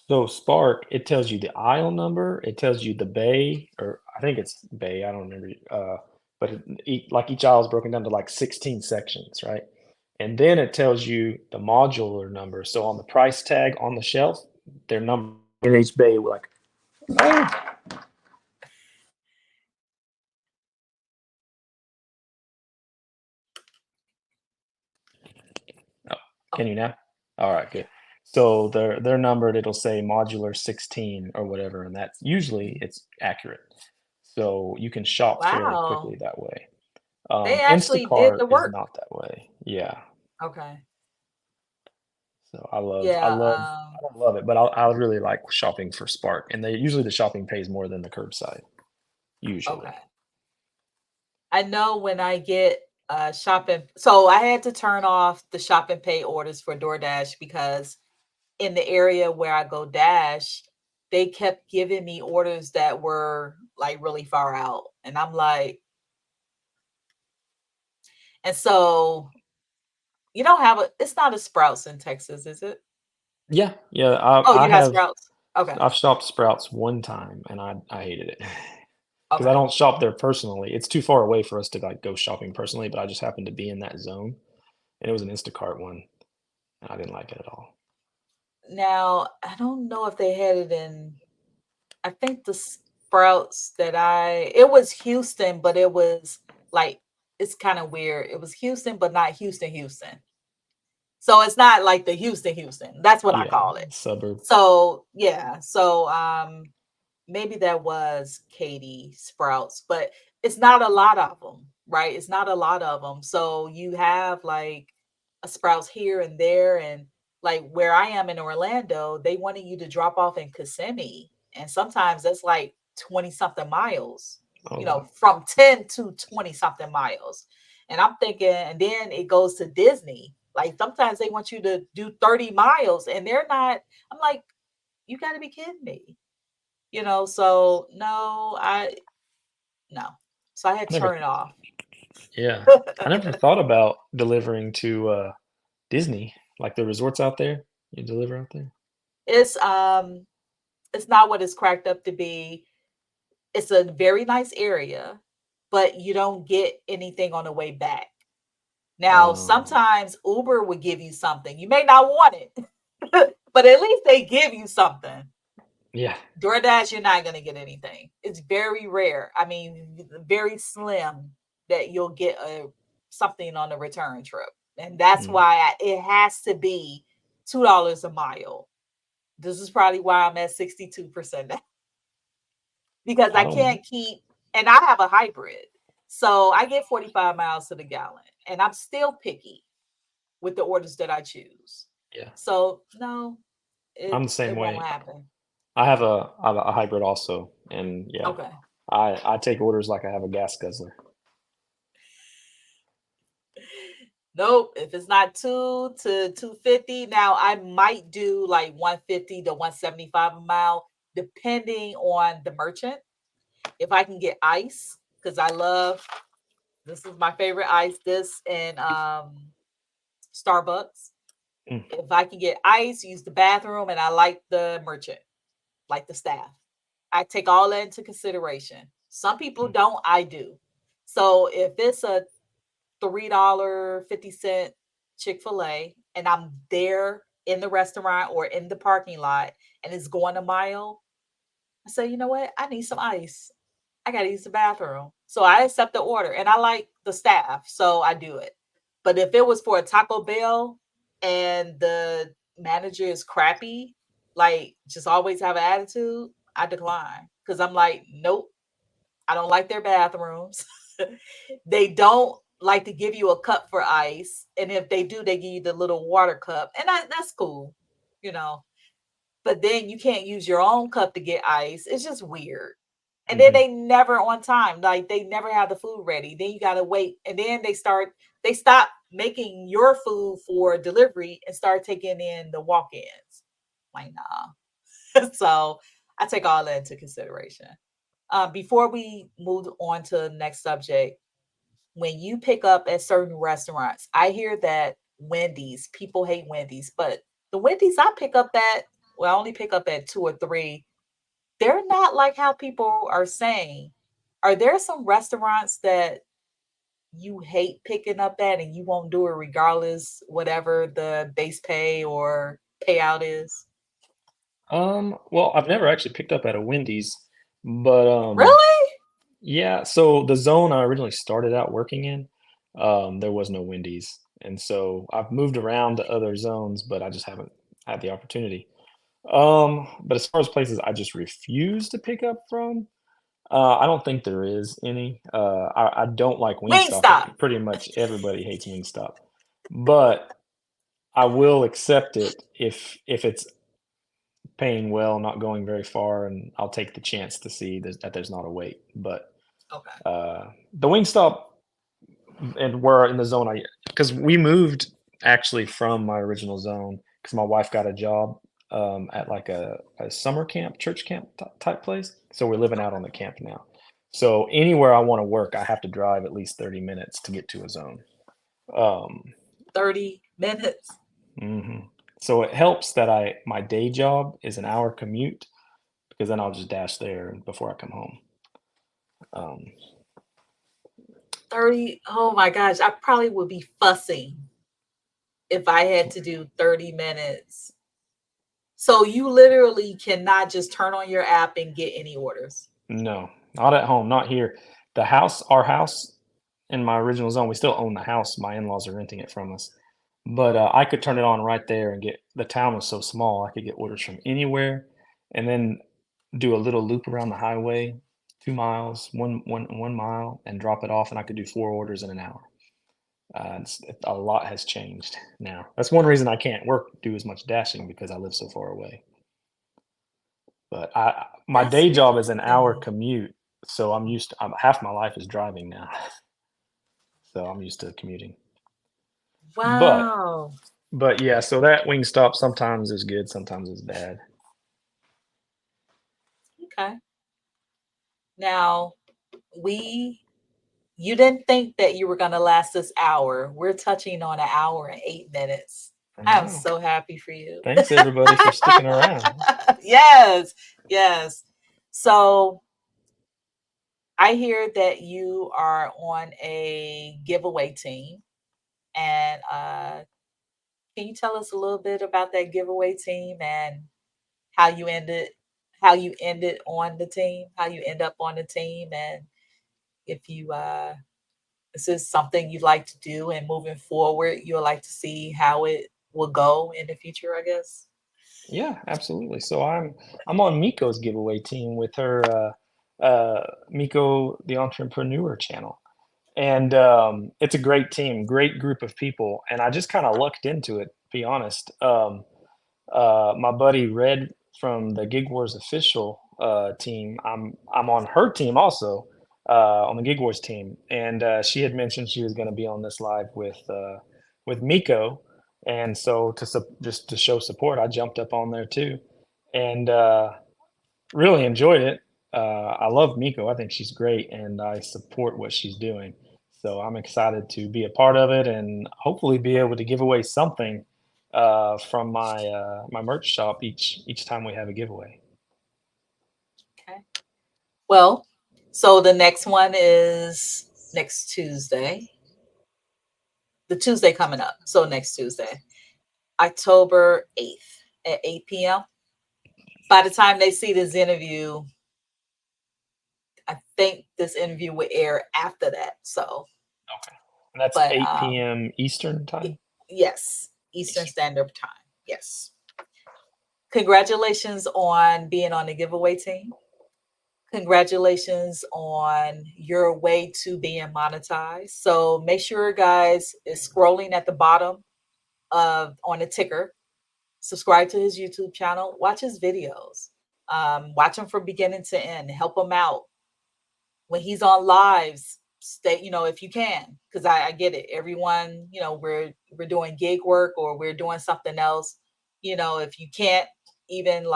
So Spark, it tells you the aisle number, it tells you the bay, or I think it's bay, I don't remember. But like each aisle is broken down to like 16 sections, right? And then it tells you the modular number. So on the price tag on the shelf, their number in each bay, like, oh, oh, Oh, can you now? All right, yeah. good. So they're numbered. It'll say modular 16 or whatever, and that's usually Mhm. it's accurate. So you can shop fairly Wow. quickly that way. They actually did Instacart the is work. not that way. Yeah. Okay. So Yeah. I don't love it, but I really like shopping for Spark, and they usually the shopping pays more than the curbside. Okay. Usually. I know when I get shopping, so I had to turn off the shop and pay orders for DoorDash because in the area where I go dash, they kept giving me orders that were like really far out. And I'm like, and so you don't have it's not a Sprouts in Texas, is it? Yeah, yeah. Oh, you got Sprouts. Okay. I've shopped Sprouts one time, and I hated it because I Okay. don't shop there personally. It's too far away for us to like go shopping personally, but I just happened to be in that zone, and it was an Instacart one, and I didn't like it at all. Now, I don't know if they had it in I think the Sprouts that it was Houston, but it was like it's kind of weird. It was Houston, but not Houston, Houston. So it's not like the Houston, Houston. That's what I Yeah, call it. suburb. So yeah. So maybe that was Katie Sprouts, but it's not a lot of them, right? It's not a lot of them. So you have like a Sprouts here and there, and like where I am in Orlando, they wanted you to drop off in Kissimmee, and sometimes that's like 20 something miles, Oh wow. from 10 to 20 something miles. And I'm thinking, and then it goes to Disney. Like sometimes they want you to do 30 miles, and they're not. I'm like, you got to be kidding me. So no, no. So I had I to never. turn it off. Yeah, I never thought about delivering to Disney, like the resorts out there. You deliver out there? It's it's not what it's cracked up to be. It's a very nice area, but you don't get anything on the way back. Now, Um, sometimes Uber would give you something. You may not want it, but at least they give you something. yeah. DoorDash, you're not going to get anything. It's very rare. I mean, very slim that you'll get something on a return trip. And that's Mm, why it has to be $2 a mile. This is probably why I'm at 62% now because I I don't. can't keep, and I have a hybrid. So I get 45 miles to the gallon, and I'm still picky with the orders that I choose. Yeah, So no, I'm it the same it won't way. happen. I have a hybrid also, and yeah, Okay. I take orders like I have a gas guzzler. Nope. If it's not 2 to 250, now I might do like 150 to 175 a mile, depending on the merchant. If I can get ice, because I love this is my favorite ice, this and Starbucks. Mm, If I can get ice, use the bathroom, and I like the merchant, like the staff. I take all that into consideration. Some people mm, don't, I do. So if it's a $3.50 Chick-fil-A and I'm there in the restaurant or in the parking lot and it's going a mile, I say, you know what? I need some ice. I gotta use the bathroom. So I accept the order and I like the staff, so I do it. But if it was for a Taco Bell and the manager is crappy, like just always have an attitude, I decline. Because I'm like, nope, I don't like their bathrooms. They don't like to give you a cup for ice. And if they do, they give you the little water cup. And that's cool, you know. But then you can't use your own cup to get ice. It's just weird. And then mhm. they never on time. Like they never have the food ready. Then you gotta wait. And then they stop making your food for delivery and start taking in the walk-ins. Like, nah. So I take all that into consideration. Before we move on to the next subject, when you pick up at certain restaurants, I hear that Wendy's, people hate Wendy's, but the Wendy's I pick up at, well, I only pick up at two or three. They're not like how people are saying. Are there some restaurants that you hate picking up at and you won't do it regardless, whatever the base pay or payout is? Well, I've never actually picked up at a Wendy's, but Really? yeah. So the zone I originally started out working in, there was no Wendy's, and so I've moved around to other zones, but I just haven't had the opportunity. But as far as places I just refuse to pick up from, I don't think there is any. I don't like Wingstop. I Wingstop. think pretty much everybody hates Wingstop, but I will accept it if it's paying well, not going very far, and I'll take the chance to see that there's not a wait. But Okay. the Wingstop and we're in the zone I because we moved actually from my original zone because my wife got a job at like a summer camp, church camp type place. So we're living out on Okay. the camp now. So anywhere I want to work, I have to drive at least 30 minutes to get to a zone. Um, 30 minutes. mhm. So it helps that I my day job is an hour commute because then I'll just dash there before I come home. Um, 30. Oh my gosh. I probably would be fussing if I had to do 30 minutes. So you literally cannot just turn on your app and get any orders. no, not at home, not here. Our house in my original zone, we still own the house. My in-laws are renting it from us. But I could turn it on right there and get the town was so small, I could get orders from anywhere and then do a little loop around the highway, 2 miles, 1 mile, and drop it off, and I could do 4 orders in an hour. A lot has changed now. That's one reason I can't do as much dashing because I live so far away. But my That's day job is an hour interesting. commute, so half my life is driving now, so I'm used to commuting. But Wow. but yeah, so that Wingstop sometimes is good, sometimes it's bad. Okay. Now, we you didn't think that you were going to last this hour. We're touching on an hour and 8 minutes. I I am know. so happy for you. Thanks everybody for sticking around. Yes. Yes. So I hear that you are on a giveaway team. And can you tell us a little bit about that giveaway team and how you ended how you ended on the team, how you end up on the team, and if you this is something you'd like to do and moving forward, you'd like to see how it will go in the future, I guess. Yeah, absolutely. So I'm on Mico's giveaway team with her Mico the Entrepreneur channel. And it's a great team, great group of people. And I just kind of lucked into it, to be honest. My buddy Red from the Gig Wars official team. I'm on her team also, on the Gig Wars team, and she had mentioned she was going to be on this live with with Mico, and so just to show support, I jumped up on there too, and really enjoyed it. I love Mico. I think she's great, and I support what she's doing. So I'm excited to be a part of it, and hopefully be able to give away something from my merch shop each time we have a giveaway. Okay. Well, so the next one is next Tuesday. The Tuesday coming up. So next Tuesday, October 8th at 8 p.m. By the time they see this interview, I think this interview will air after that. So, Okay. And that's but 8 p.m. Eastern time? yes, Eastern Standard Time. Yes. Congratulations on being on the giveaway team. Congratulations on your way to being monetized. So make sure, guys, is scrolling at the bottom of on the ticker. Subscribe to his YouTube channel. Watch his videos. Watch him from beginning to end. Help him out when he's on lives. Stay, if you can, because I get it. Everyone, we're doing gig work or we're doing something else. If you can't even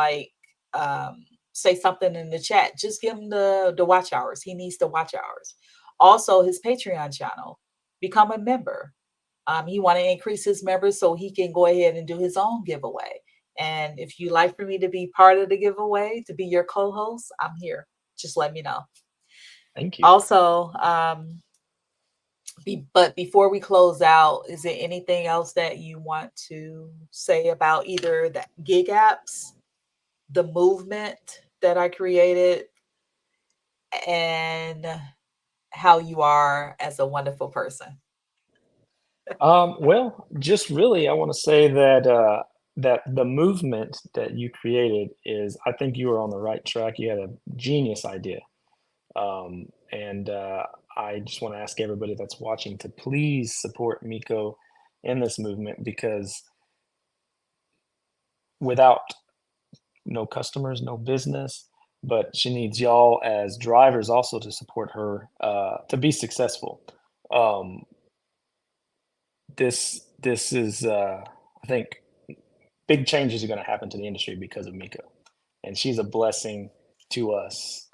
say something in the chat, just give him the watch hours. He needs the watch hours. Also, his Patreon channel, become a member. He want to increase his members so he can go ahead and do his own giveaway. And if you like for me to be part of the giveaway, to be your co-host, I'm here. Just let me know. Thank you. Also, but before we close out, is there anything else that you want to say about either the gig apps, the movement that I created, and how you are as a wonderful person? Well, just really, I want to say that the movement that you created is, I think you were on the right track. You had a genius idea. And I just want to ask everybody that's watching to please support Mico in this movement, because without no customers, no business, but she needs y'all as drivers also to support her to be successful. Um, this is I think big changes are going to happen to the industry because of Mico, and she's a blessing to us.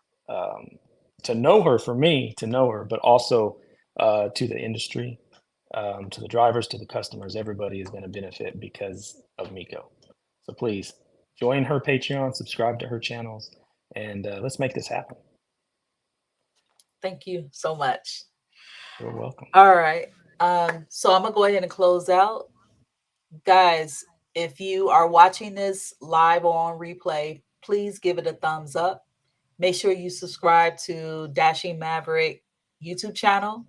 To know her, for me to know her, but also to the industry, to the drivers, to the customers. Everybody is going to benefit because of Mico. So please join her Patreon, subscribe to her channels, and let's make this happen. Thank you so much. You're welcome. All right. So I'm gonna go ahead and close out. Guys, if you are watching this live or on replay, please give it a thumbs up. Make sure you subscribe to Dashing Maverick YouTube channel.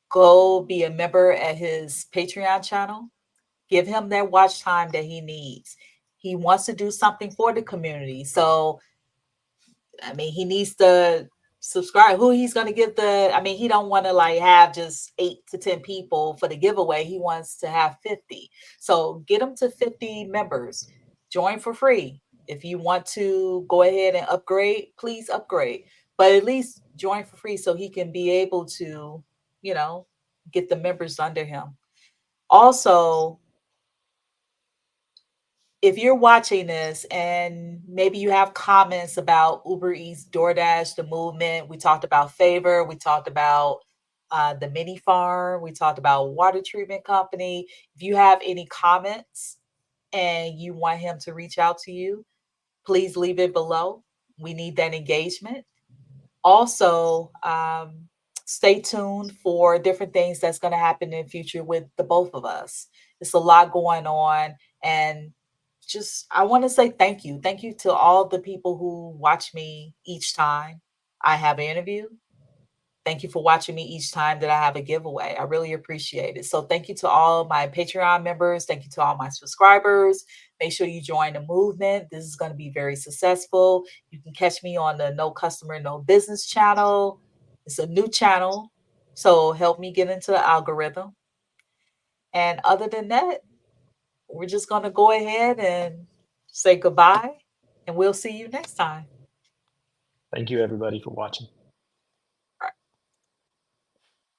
Go be a member at his Patreon channel. Give him that watch time that he needs. He wants to do something for the community. So, I mean, he needs to subscribe. Who he's going to give he don't want to have just 8 to 10 people for the giveaway. He wants to have 50. So get him to 50 members. Join for free. If you want to go ahead and upgrade, please upgrade. But at least join for free so he can be able to, get the members under him. Also, if you're watching this and maybe you have comments about Uber Eats, DoorDash, the movement, we talked about Favor, we talked about the mini farm, we talked about water treatment company. If you have any comments and you want him to reach out to you, please leave it below. We need that engagement. Also, stay tuned for different things that's going to happen in the future with the both of us. It's a lot going on, and I want to say thank you. Thank you to all the people who watch me each time I have an interview. Thank you for watching me each time that I have a giveaway. I really appreciate it. So thank you to all my Patreon members. Thank you to all my subscribers. Make sure you join the movement. This is going to be very successful. You can catch me on the No Customer, No Business channel. It's a new channel. So help me get into the algorithm. And other than that, we're just going to go ahead and say goodbye, and we'll see you next time. Thank you, everybody, for watching.